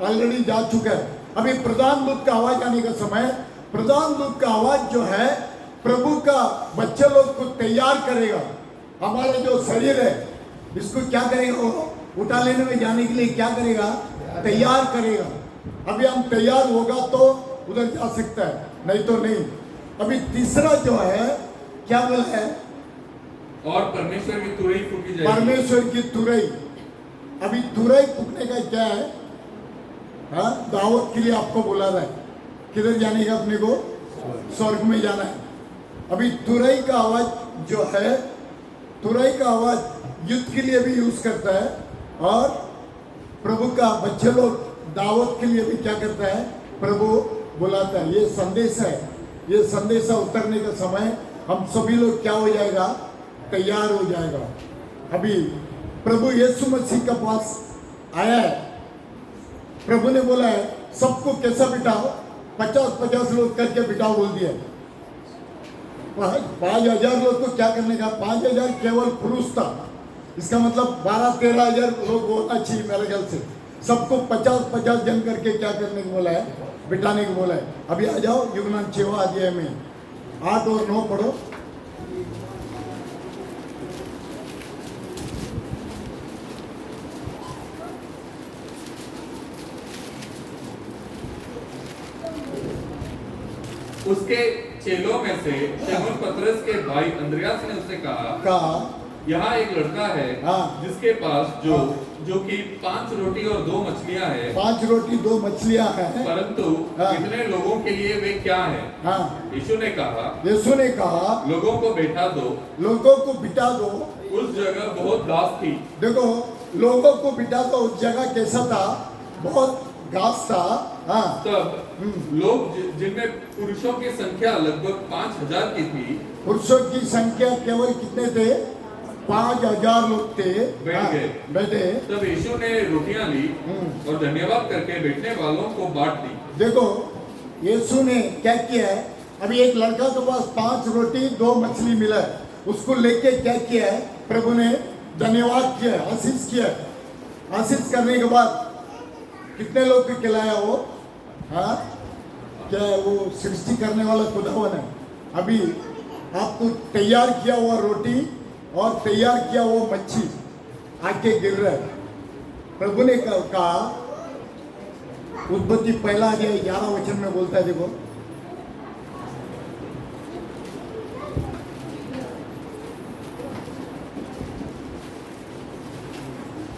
ऑलरेडी जा चुका है। अभी प्रधान दूत का आवाज आने का समय, प्रधान दूत का आवाज जो है प्रभु का बच्चे लोग को तैयार करेगा। हमारा जो शरीर है इसको क्या करेगा, वो उठा लेने में जाने के लिए क्या करेगा, तैयार करेगा। अभी हम तैयार होगा तो उधर जा सकता है, नहीं तो नहीं। अभी तीसरा जो है क्या बोला है, और परमेश्वर की तुरही फूंकी जाएगी। परमेश्वर की तुरही। अभी तुरही फूंकने का क्या है, हाँ, दावत के लिए आपको बुला रहा है। किधर जाने का अपने को, स्वर्ग में जाना है। अभी तुरही का आवाज जो है, तुरही का आवाज युद्ध के लिए भी यूज करता है और प्रभु का बच्चे लोग दावत के लिए भी क्या करता है, प्रभु बुलाता है। ये संदेश है, ये संदेशा उतरने का समय हम सभी लोग क्या हो जाएगा, तैयार हो जाएगा। अभी प्रभु यीशु मसीह के पास आया है। प्रभु ने बोला है सबको कैसा बिठाओ, 50-50 लोग करके बिठाओ बोल दिया। 5,000 लोग को क्या करने का, 5,000 केवल पुरुष था। इसका मतलब 12-13 हजार लोग होना चाहिए मेरे ख्याल से। सबको 50-50 जन करके क्या करने को बोला है, बिठाने को बोला है। अभी आ जाओ यूहन्ना 6वां अध्याय में 8 और 9 पढ़ो। उसके चेलों में से शमूएल पतरस के भाई अंद्रयास ने उससे कहा, यहाँ एक लड़का है जिसके पास जो कि 5 रोटी और 2 मछलियां है। 5 रोटी 2 मछलियां हैं, परंतु इतने लोगों के लिए वे क्या है? यीशु ने कहा, लोगों को बैठा दो। लोगों को बिठा दो। उस जगह बहुत घास थी। देखो, लोगों को बिठा दो। उस जगह कैसा था? बहुत घास था। तब लोग जिनमें पुरुषों की संख्या लगभग 5000 की थी, पुरुषों की संख्या केवल कितने थे? 5000 लोग थे। बैठे। तब यीशु ने रोटियां ली और धन्यवाद करके बैठने वालों को बांट दी। देखो, यीशु ने क्या किया है? अभी एक लड़का के पास 5 रोटी 2 मछली मिला है। उसको लेके क्या किया है? प्रभु ने धन्यवाद किया, आशीष किया। आशीष करने के बाद कितने लोग को खिलाया वो? क्या वो सृष्टि करने वाला खुदावन है। अभी आपको तैयार किया हुआ रोटी और तैयार किया वो मच्छी आके गिर रहा है। प्रभु ने कहा, उत्पत्ति 1:11 में बोलता है, देखो,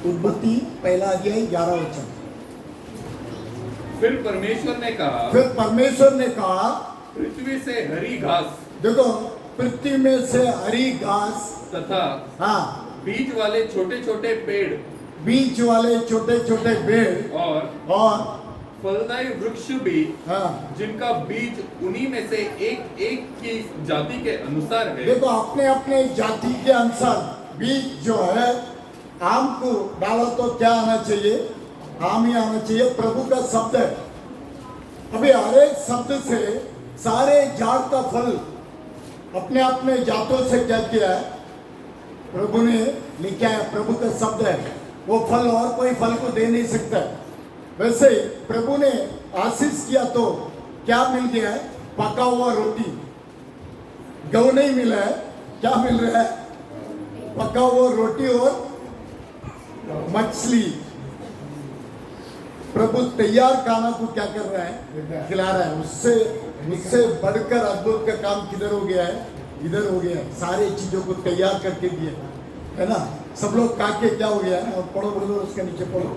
उत्पत्ति 1:11। फिर परमेश्वर ने कहा, पृथ्वी से हरी घास, देखो, पृथ्वी में से हरी घास तथा बीज वाले छोटे छोटे पेड़ और फलदायी वृक्ष भी, जिनका बीज उन्हीं में से एक की जाति के अनुसार है। देखो, अपने अपने जाति के अनुसार बीज जो है, आम को डालो तो क्या आना चाहिए? आम ही आना चाहिए। प्रभु का शब्द है। अभी हर एक शब्द से सारे झाड़ का फल अपने अपने जातों से क्या किया है? प्रभु ने लिखा है। प्रभु का शब्द है, वो फल और कोई फल को दे नहीं सकता। वैसे ही प्रभु ने आशीष किया तो क्या मिल गया है? पका हुआ रोटी। गऊ नहीं मिला है, क्या मिल रहा है? पका हुआ रोटी और मछली। प्रभु तैयार खाना को क्या कर रहा है? खिला रहा है। उससे बढ़कर अद्भुत का काम किधर हो गया है? इधर हो गया है। सारे चीजों को तैयार करके दिए, है ना? सब लोग काके क्या हो गया है? और पढ़ो ब्रदर, उसके नीचे पढ़ो।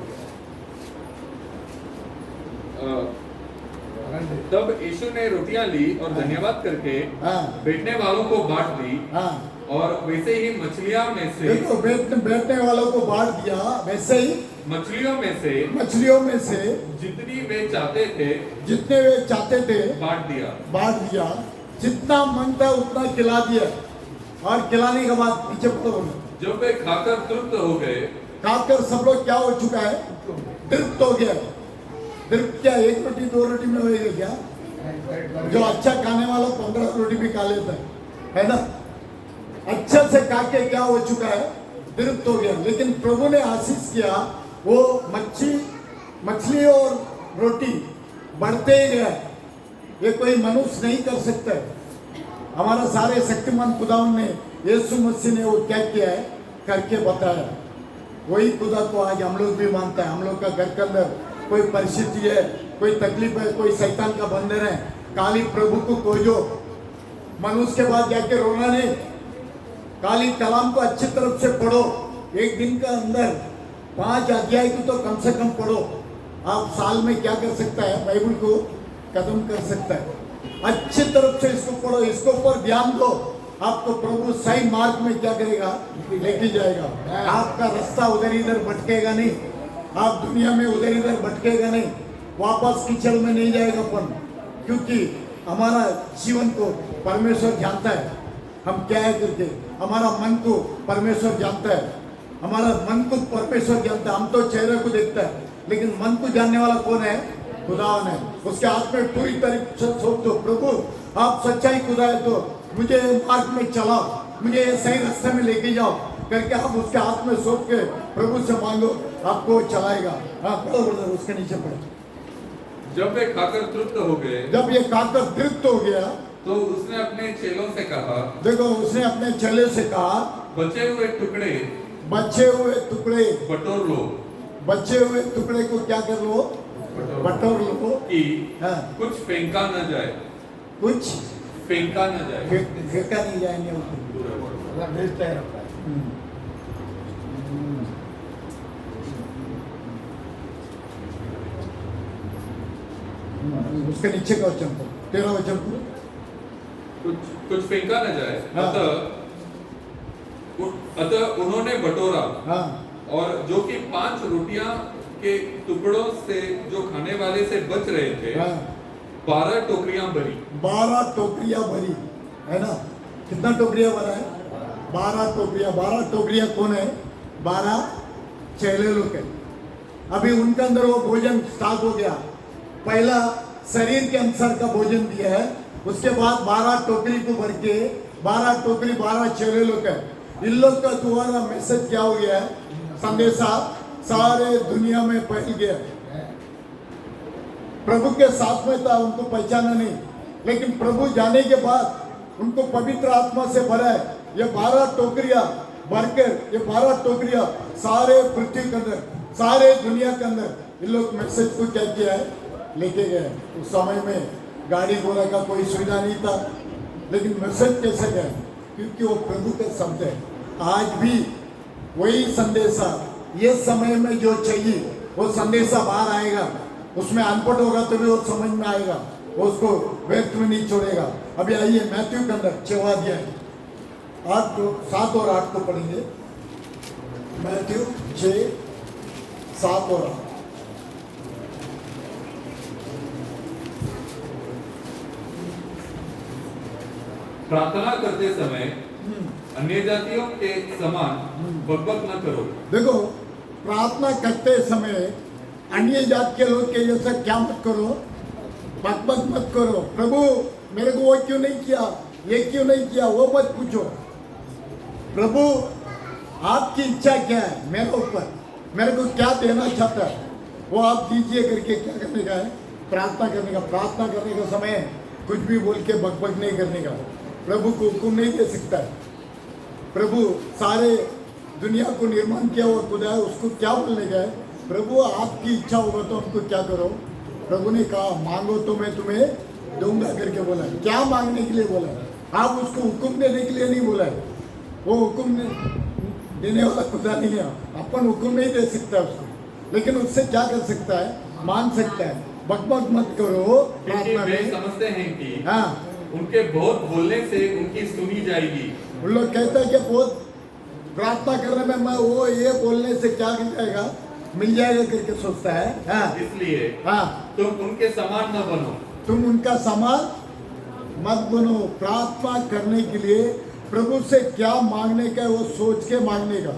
तब यीशु ने रोटियां ली और धन्यवाद करके बैठने वालों को बांट दी। और वैसे ही मछलियों में से, देखो, बैठने वालों को बांट दिया। वैसे ही मछलियों में से जितनी वे चाहते थे बांट दिया। जितना मन था उतना खिला दिया। और खिलाने के बाद नीचे पढ़ो। जब वे खाकर तृप्त हो गए, खाकर सब लोग क्या हो चुका है? तृप्त हो गया। तृप्त क्या 1 रोटी 2 रोटी में होएगा क्या? जो अच्छा खाने वाला 15 रोटी भी खा लेता है ना? अच्छे से खा के क्या हो चुका है? तृप्त हो गया। लेकिन प्रभु ने आशीष किया, वो मछली और रोटी बढ़ते ही गया। ये कोई मनुष्य नहीं कर सकता है। हमारा सारे शक्तिमान खुदावन ने, यीशु मसीह ने वो क्या किया है? करके बताया। वही खुदा को आज हम लोग भी मानता है। हम लोग का घर के अंदर कोई परिस्थिति है, कोई तकलीफ है, कोई शैतान का बंधन है, काली प्रभु को खोजो। मनुष्य के बाद जाके रोना नहीं। काली कलाम को अच्छी तरफ से पढ़ो। एक दिन का अंदर 5 अध्याय को तो कम से कम पढ़ो। आप साल में क्या कर सकता है? बाइबल को खत्म कर सकता है। अच्छी तरफ से इसको पढ़ो, इसको ऊपर ध्यान दो। आपको प्रभु सही मार्ग में क्या करेगा? लेके जाएगा। आपका रास्ता उधर इधर भटकेगा नहीं। आप दुनिया में उधर इधर भटकेगा नहीं। वापस कीचड़ में नहीं जाएगा अपन, क्योंकि हमारा जीवन को परमेश्वर जानता है। हम क्या है करके, हमारा मन को परमेश्वर जानता है। हमारा मन को परमेश्वर जानता है। हम तो चेहरे को देखता है, लेकिन मन को जानने वाला कौन है? खुदावन है। उसके हाथ में पूरी तरीके से सोच दो, प्रभु आप सच्चाई खुदा है तो मुझे मार्ग में चलाओ, मुझे सही रास्ते में लेके जाओ करके आप उसके हाथ में सोच के प्रभु से मांगो, आपको चलाएगा। पढ़ो ब्रदर, उसके नीचे पढ़ो। जब वे खाकर तृप्त हो गए, जब ये खाकर तृप्त हो गया तो उसने अपने चेलों से कहा, देखो, उसने अपने चेले से कहा, बचे हुए टुकड़े बटोर लो। बचे हुए टुकड़े को क्या कर लो? बटोर लो कि कुछ फेंका न जाए। कुछ फेंका न जाए। फेंका नहीं जाएंगे उसको। मतलब भेजता है रहता है। उसके नीचे का वचन को 13 वचन को कुछ फेंका न जाए। हाँ। अतः उन्होंने बटोरा हाँ और जो कि 5 रोटियां के टुकड़ों से जो खाने वाले से बच रहे थे, हाँ 12 टोकरियां भरी। 12 टोकरियां भरी है ना। कितना टोकरियां भरा है? 12 टोकरियां। 12 टोकरियां कौन है? 12 चेले लोग है। अभी उनके अंदर वो भोजन स्टार्ट हो गया। पहला शरीर के अनुसार का भोजन दिया है, उसके बाद 12 टोकरी को भर के 12 टोकरी 12 चेले लोग है। इन लोग का तुम्हारा मैसेज क्या हो गया है? संदेशा सारे दुनिया में फैल गया। प्रभु के साथ में था, उनको पहचाना नहीं, लेकिन प्रभु जाने के बाद उनको पवित्र आत्मा से भरा है। ये 12 टोकरियां भरकर, ये 12 टोकरियां सारे पृथ्वी के अंदर, सारे दुनिया के अंदर इन लोग मैसेज को क्या किया है? लेके गए। उस समय में गाड़ी घोड़ा का कोई सुविधा नहीं था, लेकिन मैसेज कैसे गए? क्योंकि वो प्रभु के शब्द है। आज भी वही संदेशा, ये समय में जो चाहिए वो संदेशा बाहर आएगा। उसमें अनपढ़ होगा तो भी वो समझ में आएगा, वो उसको व्यर्थ में नहीं छोड़ेगा। अभी आइए मैथ्यू के अंदर 6वां अध्याय 7 और 8 को पढ़ेंगे। मैथ्यू 6, 7 और 8। प्रार्थना करते समय अन्य जातियों के समान बकबक न करो। देखो, प्रार्थना करते समय अन्य जात के लोग के जैसा क्या मत करो, बकबक मत करो। प्रभु मेरे को वो क्यों नहीं किया, ये क्यों नहीं किया, वो मत पूछो। प्रभु आपकी इच्छा क्या है मेरे ऊपर, मेरे को क्या देना चाहता है वो आप दीजिए करके क्या करने का है? प्रार्थना करने का। प्रार्थना करने का समय कुछ भी बोल के बकबक नहीं करने का। प्रभु को हुक्म नहीं दे सकता है। प्रभु सारे दुनिया को निर्माण किया हुआ खुदा है, उसको क्या बोलने का है? प्रभु आपकी इच्छा होगा तो हमको क्या करो। प्रभु ने कहा मांगो तो मैं तुम्हें दूंगा करके बोला है। क्या मांगने के लिए बोला है? आप उसको हुक्म देने के लिए नहीं बोला है। वो हुक्म देने वाला खुदा नहीं है। अपन हुक्म नहीं दे सकता उसको, लेकिन उससे क्या कर सकता है? मान सकता है। बकबक मत करो क्योंकि प्रार्थना वे में। समझते हैं कि हाँ, उनके बहुत बोलने से उनकी सुनी जाएगी। उन लोग कहते हैं कि बहुत प्रार्थना करने में मैं वो ये बोलने से क्या मिल जाएगा, मिल जाएगा करके सोचता है। हाँ, इसलिए हाँ, तुम उनके समान न बनो। तुम उनका समान मत बनो। प्रार्थना करने के लिए प्रभु से क्या मांगने का है वो सोच के मांगने का।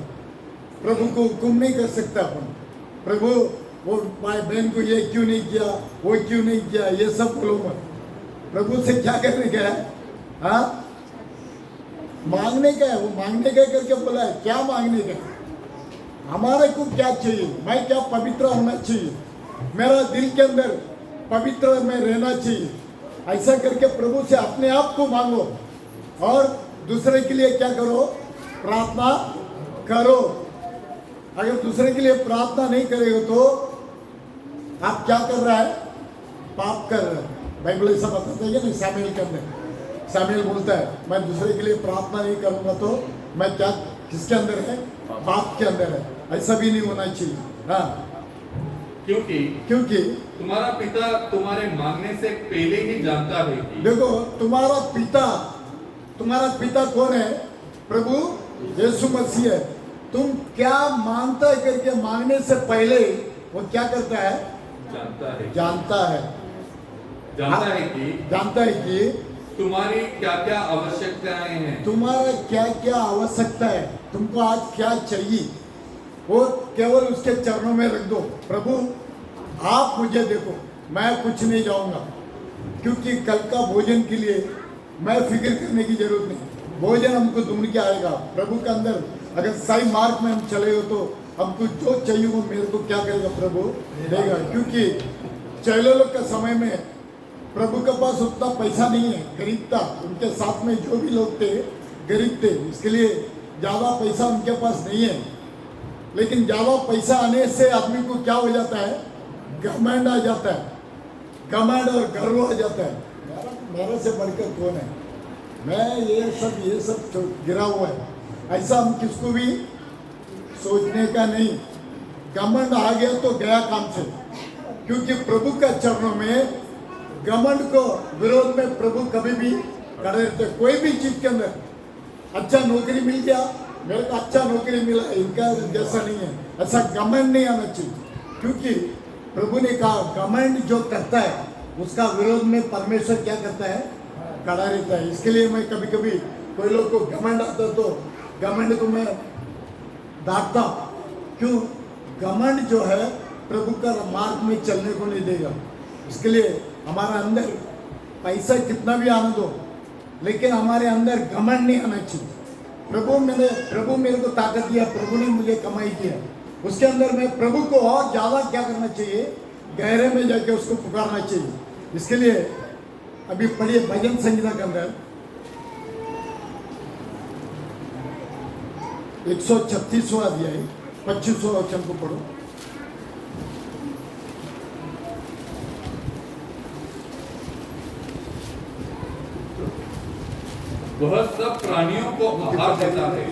प्रभु को हुक्म नहीं कर सकता अपन। प्रभु वो भाई बहन को ये क्यों नहीं किया, वो क्यों नहीं किया, ये सब बोलो मत। प्रभु से क्या करने का है? हाँ, मांगने का है। वो मांगने का करके बोला है। क्या मांगने का है? हमारे को क्या चाहिए? मैं क्या पवित्र होना चाहिए, मेरा दिल के अंदर पवित्र में रहना चाहिए। ऐसा करके प्रभु से अपने आप को मांगो और दूसरे के लिए क्या करो? प्रार्थना करो। अगर दूसरे के लिए प्रार्थना नहीं करेगा तो आप क्या कर रहा है? पाप कर रहा है। बाइबल ऐसा बताता है ना, सामुएल के अंदर सामुएल बोलता है मैं दूसरे के लिए प्रार्थना नहीं करूंगा तो मैं क्या, किसके अंदर है? पाप के अंदर है। ऐसा भी नहीं होना चाहिए। हाँ, क्योंकि तुम्हारा पिता तुम्हारे मांगने से पहले ही जानता है कि देखो तुम्हारा पिता कौन है? प्रभु यीशु मसीह है। तुम क्या मांगता है करके मांगने से पहले वो क्या करता है? जानता है कि तुम्हारी क्या क्या आवश्यकताएं हैं। तुम्हारा क्या क्या आवश्यकता है, तुमको आज क्या चाहिए, वो केवल उसके चरणों में रख दो। प्रभु आप मुझे देखो, मैं कुछ नहीं जाऊंगा, क्योंकि कल का भोजन के लिए मैं फिक्र करने की जरूरत नहीं। भोजन हमको ढूंढ के आएगा। प्रभु के अंदर अगर सही मार्ग में हम चले हो तो हमको जो चाहिए वो मेरे को क्या करेगा? प्रभु देगा। क्योंकि चेले लोग के समय में प्रभु के पास उतना पैसा नहीं है, गरीब था। उनके साथ में जो भी लोग थे गरीब थे, इसके लिए ज़्यादा पैसा उनके पास नहीं है। लेकिन ज़्यादा पैसा आने से आदमी को क्या हो जाता है? घमंड आ जाता है, घमंड और गर्व आ जाता है। मेरे से बढ़कर कौन है, मैं ये सब गिरा हुआ है, ऐसा हम किसको भी सोचने का नहीं। घमंड आ गया तो गया काम से, क्योंकि प्रभु का चरणों में घमंड को विरोध में प्रभु कभी भी खड़े रहते। कोई भी चीज के अंदर अच्छा नौकरी मिल गया, मेरे को अच्छा नौकरी मिला, इनका जैसा नहीं है, ऐसा घमंड नहीं आना चाहिए। क्योंकि प्रभु ने कहा घमंड जो करता है उसका विरोध में परमेश्वर क्या करता है, खड़ा रहता है। इसके लिए मैं कभी कभी कोई लोग को घमंड आता तो घमंड को मैं डांटता। क्यों? घमंड जो है प्रभु का मार्ग में चलने को नहीं देगा। इसके लिए हमारा अंदर पैसा कितना भी आना दो, लेकिन हमारे अंदर घमंड नहीं आना चाहिए। प्रभु मेरे को ताकत दिया, प्रभु ने मुझे कमाई किया, उसके अंदर मैं प्रभु को और ज्यादा क्या करना चाहिए, गहरे में जाके उसको पुकारना चाहिए। इसके लिए अभी पढ़िए भजन संहिता के अंदर 136वां अध्याय 25वां वचन को पढ़ो। वह सब प्राणियों को आहार देता है,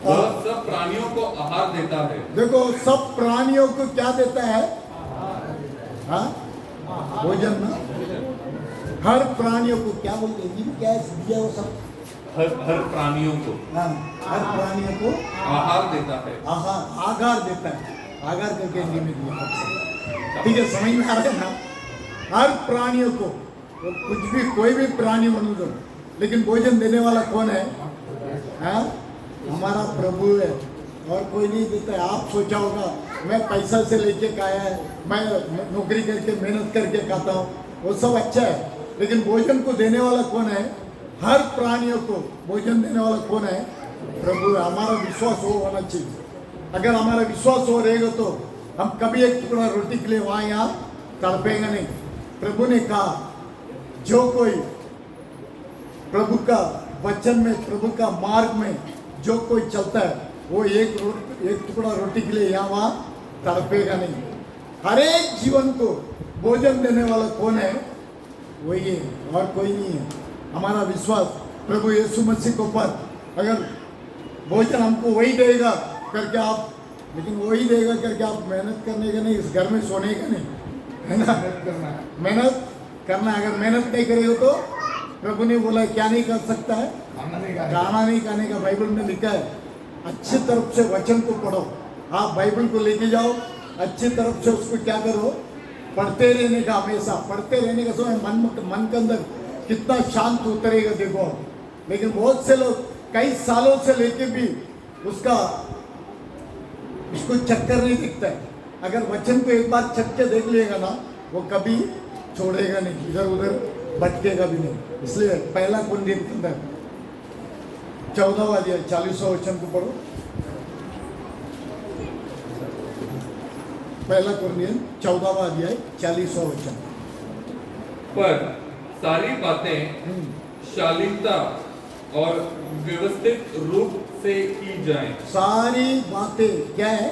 वह सब प्राणियों को आहार देता है। देखो, सब प्राणियों को क्या देता है? हाँ, भोजन ना। हर प्राणियों को क्या बोलते हैं, क्या दिया वो सब? हर प्राणियों को, हाँ, हर प्राणियों को आहार देता है। आहार देता है। आहार करके हिंदी में दिया आपसे, ठीक है, समझ में आ रहा है ना? हर प्राणियों को, तो कुछ भी कोई भी प्राणी बनो दो, लेकिन भोजन देने वाला कौन है? हाँ, हमारा प्रभु है, और कोई नहीं देता है। आप सोचा होगा मैं पैसा से लेके खाया है, मैं नौकरी करके मेहनत करके खाता हूँ, वो सब अच्छा है, लेकिन भोजन को देने वाला कौन है? हर प्राणियों को भोजन देने वाला कौन है? प्रभु है। हमारा विश्वास हो होना चाहिए। अगर हमारा विश्वास हो रहेगा तो हम कभी एक टुकड़ा रोटी के लिए वहाँ यहाँ तड़पेंगे नहीं। प्रभु ने कहा जो कोई प्रभु का वचन में, प्रभु का मार्ग में जो कोई चलता है, वो एक टुकड़ा रोटी के लिए यहाँ वहाँ तड़पेगा नहीं। हर एक जीवन को भोजन देने वाला कौन है? वही है, और कोई नहीं है। हमारा विश्वास प्रभु यीशु मसीह के ऊपर, अगर भोजन हमको वही देगा करके आप, लेकिन वही देगा करके आप मेहनत करने का नहीं, इस घर में सोने का नहीं, है ना? मेहनत करना। अगर मेहनत नहीं करेगा तो प्रभु ने बोला क्या नहीं कर सकता है? खाना नहीं खाने का बाइबल में लिखा है। अच्छी तरफ से वचन को पढ़ो। आप बाइबल को लेके जाओ, अच्छी तरफ से उसको क्या करो, पढ़ते रहने का, हमेशा पढ़ते रहने का। समय मन के अंदर कितना शांत उतरेगा देखो। लेकिन बहुत से लोग कई सालों से लेके भी उसको चक्कर नहीं दिखता है। अगर वचन को एक बार चक्कर देख लेगा ना, वो कभी छोड़ेगा नहीं, इधर उधर भटकेगा भी नहीं। इसलिए पहला कुरिन्थियों के अंदर 14वां अध्याय 40वां वचन को पढ़ो। पहला कुरिन्थियों 14वां अध्याय 40वां वचन। पर सारी बातें शालीनता और व्यवस्थित रूप से की जाएं। सारी बातें क्या है?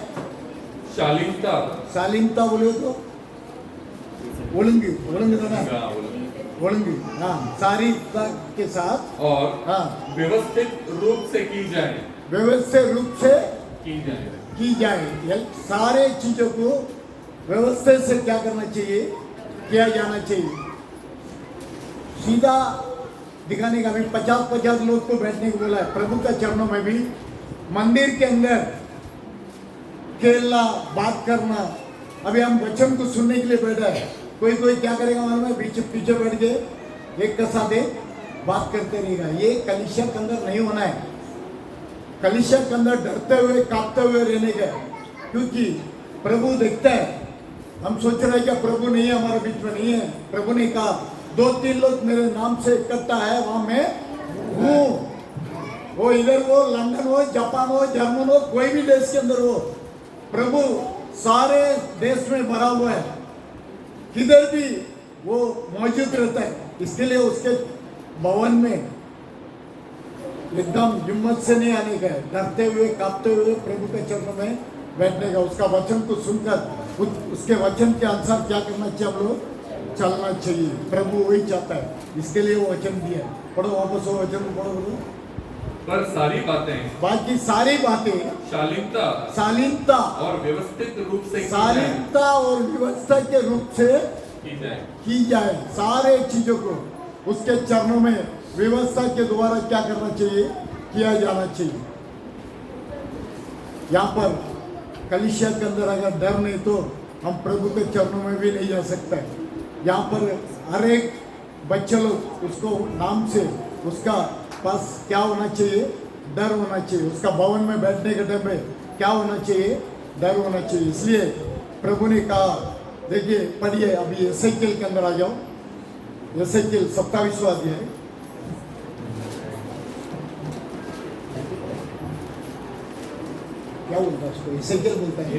शालीनता। शालीनता बोले तो ओलंगी ओलंगी, हाँ, सारी के साथ, और हाँ, व्यवस्थित रूप से की जाए, व्यवस्थित रूप से की जाए। सारे चीजों को व्यवस्थित से क्या करना चाहिए, किया जाना चाहिए। सीधा दिखाने का, भी 50-50 लोग को बैठने को बोला है प्रभु का चरणों में भी। मंदिर के अंदर खेलना, बात करना। अभी हम वचन को सुनने के लिए बैठा है, कोई क्या करेगा मालूम है? पीछे बैठ के एक का साथ बात करते रहेगा। ये कलीसिया के अंदर नहीं होना है। कलीसिया के अंदर डरते हुए कांपते हुए रहने का, क्योंकि प्रभु देखता है। हम सोच रहे हैं क्या प्रभु नहीं है, हमारे बीच में नहीं है? प्रभु ने कहा 2-3 लोग मेरे नाम से इकट्ठा है, वहां मैं हूँ। वो इधर हो, लंदन हो, जापान हो, जर्मन हो, कोई भी देश के अंदर हो, प्रभु सारे देश में भरा हुआ है, किधर भी वो मौजूद रहता है। इसके लिए उसके भवन में एकदम हिम्मत से नहीं आने का है, डरते हुए कांपते हुए प्रभु के चरणों में बैठने का। उसका वचन को सुनकर उसके वचन के अनुसार क्या करना चाहिए हम लोग? चलना चाहिए। प्रभु वही चाहता है, इसके लिए वो वचन दिया। पढ़ो वापस वो वचन को पढ़ो बोलो। पर सारी बातें बाकी सारी बातें शालीनता शालीनता और व्यवस्थित रूप से शालीनता और व्यवस्था के रूप से की जाए। सारे चीजों को उसके चरणों में व्यवस्था के द्वारा क्या करना चाहिए, किया जाना चाहिए। यहाँ पर कलीसिया के अंदर अगर डर नहीं तो हम प्रभु के चरणों में भी नहीं जा सकते। यहाँ पर हर एक बच्चे लोग उसको नाम से उसका पास क्या होना चाहिए, डर होना चाहिए। उसका भवन में बैठने के टाइम में क्या होना चाहिए, डर होना चाहिए। इसलिए प्रभु ने कहा, देखिए पढ़िए अभी एसेकिएल के अंदर आ जाओ, एसेकिएल 27वां अध्याय। क्या बोलता है उसको, एसेकिएल बोलता है,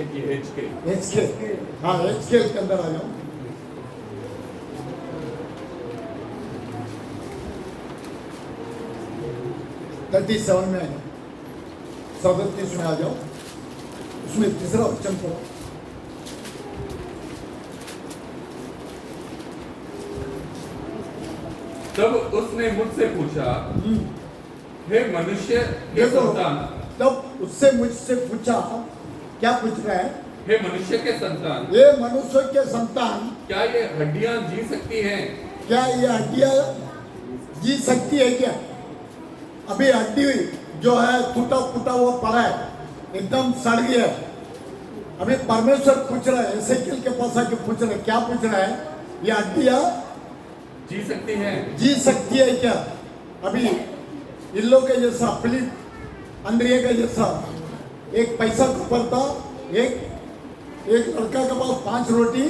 एचकेल। हाँ एचकेल के अंदर आ जाओ। धरती 7 में आ जाओ, 37 में आ जाओ। उसमें तीसरा वचन पढ़ो। तब उसने मुझसे पूछा, हे मनुष्य के देखो, संतान। तब उससे मुझसे पूछा, क्या पूछ रहा है, हे मनुष्य के संतान, ये मनुष्य के संतान, क्या ये हड्डियां जी सकती हैं? क्या ये हड्डियां जी सकती है क्या? अभी हड्डी जो है टूटा फूटा वो पड़ा है, एकदम सड़ गया है। अभी परमेश्वर पूछ रहा है, एसेकिएल के पास आके पूछ रहा है, क्या पूछ रहा है, ये हड्डियां जी सकती हैं? जी सकती है क्या? अभी इन लोग के जैसा, फिलिप अंद्रिया का जैसा एक पैसा कपर था, एक लड़का के पास 5 रोटी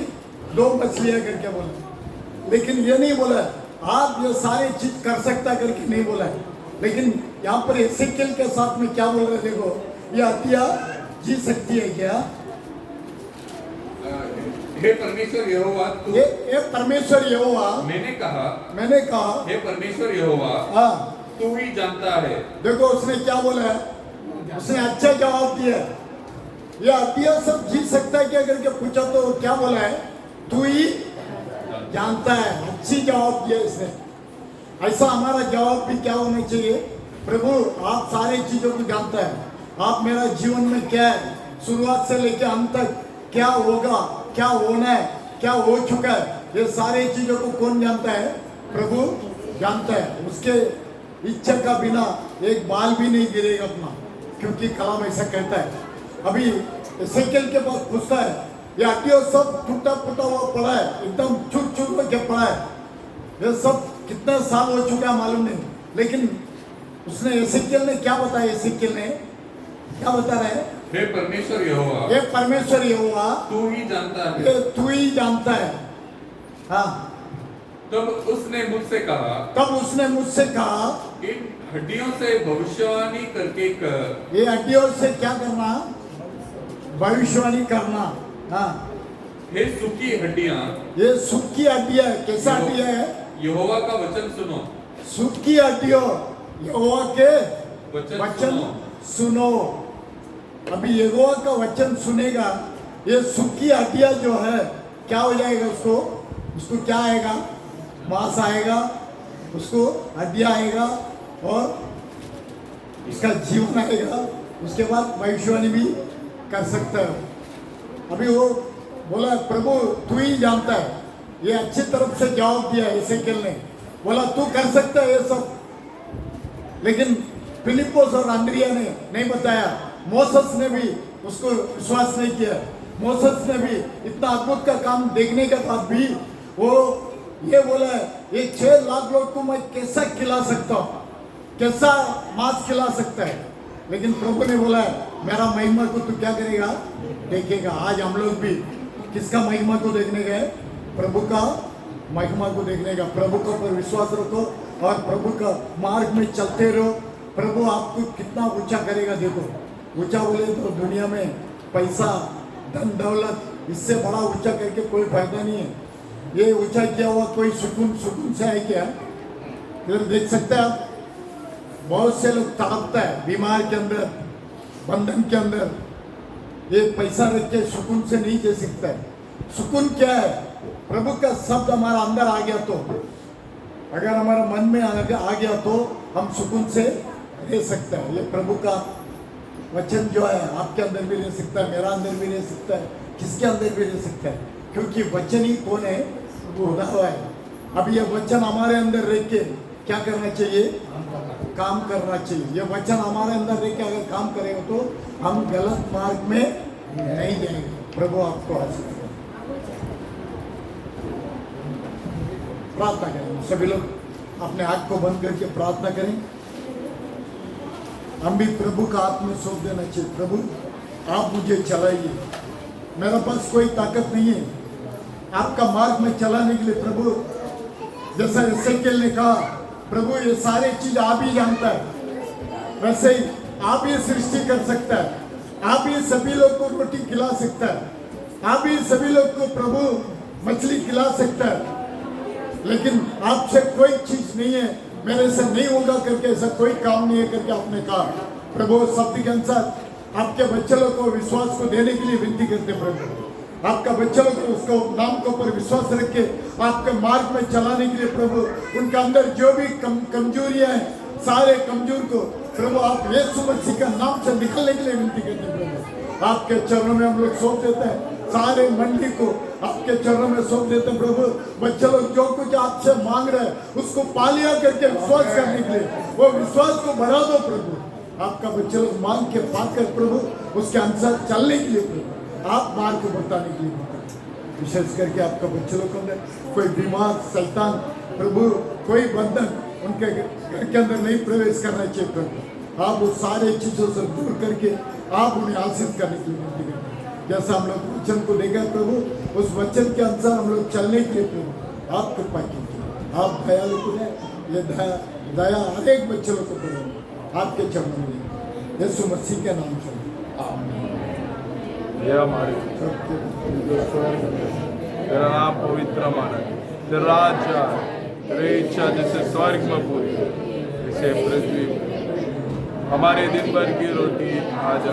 2 मछलियां करके बोला। लेकिन ये नहीं बोला आप ये सारी चीज कर सकता करके नहीं बोला है। लेकिन यहाँ पर एसेकिएल के साथ में क्या बोल रहे, देखो ये हड्डियां जी सकती है क्या? हे परमेश्वर यहोवा, तू ये परमेश्वर यहोवा, मैंने कहा हे परमेश्वर यहोवा, हाँ। तू ही जानता है। देखो उसने क्या बोला है, उसने अच्छा जवाब दिया। ये हड्डियां सब जी सकता है क्या करके पूछा तो क्या बोला है, तू ही जानता है। अच्छी जवाब दिया इसने। ऐसा हमारा जवाब भी क्या होना चाहिए, प्रभु आप सारी चीजों को जानता है, आप मेरा जीवन में क्या है, शुरुआत से लेकर अंत तक क्या होगा, क्या होना है, क्या हो चुका है, ये सारी चीजों को कौन जानता है, प्रभु जानता है। उसके इच्छा का बिना एक बाल भी नहीं गिरेगा अपना, क्योंकि कलाम ऐसा कहता है। अभी एसेकिएल के पास पूछता है, ये हड्डियां सब टूटा फूटा हुआ पड़ा है, एकदम चूर चूर करके पड़ा है, ये सब कितना साल हो चुका है मालूम नहीं। लेकिन उसने एसेकिएल ने क्या बताया, एसेकिएल ने क्या बता रहा है, हे परमेश्वर यहोवा, ये परमेश्वर यहोवा, तू ही जानता है। ये तू ही जानता है। हाँ। तब उसने मुझसे कहा, इन हड्डियों से भविष्यवाणी करके कर। ये हड्डियों से क्या करना, भविष्यवाणी करना। हाँ। हे सूखी हड्डियां, ये सूखी हड्डियां, कैसा हड्डियां है, यहोवा का वचन सुनो। सूखी हड्डियों, यहोवा के वचन सुनो। अभी यहोवा का वचन सुनेगा, ये सूखी हड्डियां जो है क्या हो जाएगा, उसको क्या आएगा, मांस आएगा, उसको हड्डियां आएगा और इसका जीवन आएगा। उसके बाद भविष्यवाणी भी कर सकता है। अभी वो बोला, प्रभु तू ही जानता है। ये अच्छी तरफ से जवाब दिया एसेकिएल ने, बोला तू कर सकता है ये सब। लेकिन फिलिप्पुस और अंद्रिया ने नहीं बताया। मोसेस ने भी उसको विश्वास नहीं किया। मोसेस ने भी इतना अद्भुत का काम देखने के बाद भी वो ये बोला, ये 6 लाख लोग को मैं कैसा खिला सकता हूँ, कैसा मांस खिला सकता है। लेकिन प्रभु ने बोला, मेरा महिमा को तू क्या करेगा, देखेगा। आज हम लोग भी किसका महिमा को देखने गए, प्रभु का महिमा को देखने का। प्रभु के ऊपर विश्वास रखो और प्रभु का मार्ग में चलते रहो। प्रभु आपको कितना ऊंचा करेगा। देखो ऊंचा बोले तो दुनिया में पैसा, धन दौलत, इससे बड़ा ऊंचा करके कोई फायदा नहीं है। ये ऊंचा किया हुआ कोई सुकून से है क्या? इधर देख सकते हैं आप, बहुत से लोग तड़पता है बीमार के अंदर, बंधन के अंदर। ये पैसा रख के सुकून से नहीं दे सकता है। सुकून क्या है? प्रभु का शब्द हमारा अंदर आ गया तो, अगर हमारा मन में आ गया तो हम सुकून से रह सकते हैं। ये प्रभु का वचन जो है आपके अंदर भी रह सकता है, मेरा अंदर भी रह सकता है, किसके अंदर भी रह सकता है, क्योंकि वचन ही कौन है? खुदा है। अब ये वचन हमारे अंदर रह के क्या करना चाहिए? काम करना चाहिए। ये वचन हमारे अंदर रह के अगर काम करेगा तो हम गलत मार्ग में नहीं जाएंगे। प्रभु आपको आशीष दे। प्रार्थना करें, सभी लोग अपने आँख को बंद करके प्रार्थना करें। हम भी प्रभु का हाथ में सौंप देना चाहिए। प्रभु आप मुझे चलाइए, मेरे पास कोई ताकत नहीं है आपका मार्ग में चलाने के लिए। प्रभु जैसा एसेकिएल ने कहा, प्रभु ये सारे चीज आप ही जानता है, वैसे ही आप ही सृष्टि कर सकता है, आप ही सभी लोग को रोटी खिला सकता है, आप ही सभी लोग को प्रभु मछली खिला सकता है, लेकिन आपसे कोई चीज नहीं है, मेरे से नहीं होगा करके ऐसा कोई काम नहीं है करके आपने कहा। प्रभु शब्द के अनुसार आपके बच्चे लोग को विश्वास को देने के लिए विनती करते। प्रभु आपका बच्चा लोग उसको नाम के ऊपर विश्वास रख के आपके मार्ग में चलाने के लिए प्रभु उनका अंदर जो भी कमजोरियां हैं, सारे कमजोर को प्रभु आप यीशु मसीह का नाम से निकलने के लिए विनती करते हैं। प्रभु आपके चरणों में हम लोग सौंप देते हैं, सारे मंडली को आपके चरणों में सौंप देते हैं। प्रभु बच्चे लोग जो कुछ आपसे मांग रहे हैं उसको पा लिया करके विश्वास करने के लिए वो विश्वास को बढ़ा दो। प्रभु आपका बच्चे लोग मांग के पाकर प्रभु उसके अनुसार चलने के लिए प्रभु आप मार्ग को बताने के लिए, विशेष करके आपका बच्चे लोग अंदर कोई बीमार शैतान प्रभु कोई बंधन उनके घर के अंदर नहीं प्रवेश करना चाहिए। प्रभु आप वो सारे चीजों से दूर करके आप उन्हें आशीष करने की विनती करते हैं। जैसा हम लोग वचन को देखा प्रभु उस वचन के अनुसार हम लोग चलने के लिए प्रभु आप कृपा कीजिए। आप दयालु को ये दया हर एक बच्चे लोग को प्रभु आपके चरणों में यीशु मसीह के नाम से हमारे तेरा नाम पवित्र माना, तेरा राज्य तेरी इच्छा जैसे स्वर्ग में पूरी जैसे पृथ्वी पर। हमारे दिन भर की रोटी आज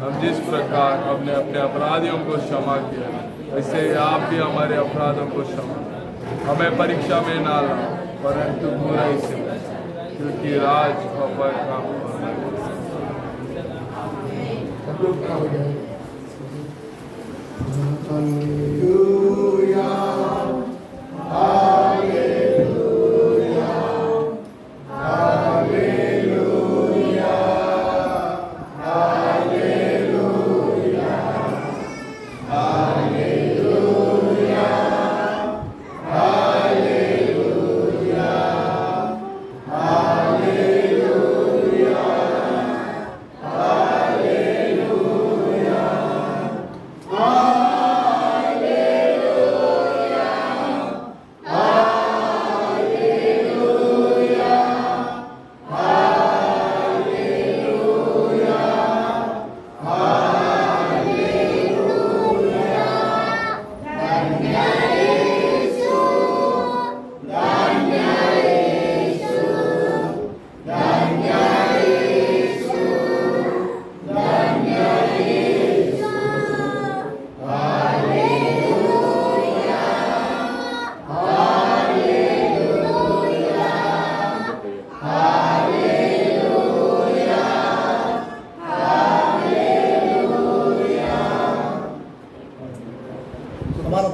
हम जिस प्रकार हमने अपने अपराधियों को क्षमा किया वैसे आप भी हमारे अपराधों को क्षमा। हमें परीक्षा में ना लाओ परंतु बुराई से बचाओ, क्योंकि राज और Hallelujah, hallelujah, hallelujah, hallelujah, hallelujah, hallelujah,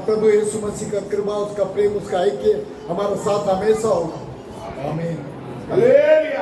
प्रभु यीशु मसीह का कृपा उसका प्रेम उसका ऐक्य हमारा साथ हमेशा होगा। आमीन। हालेलुया।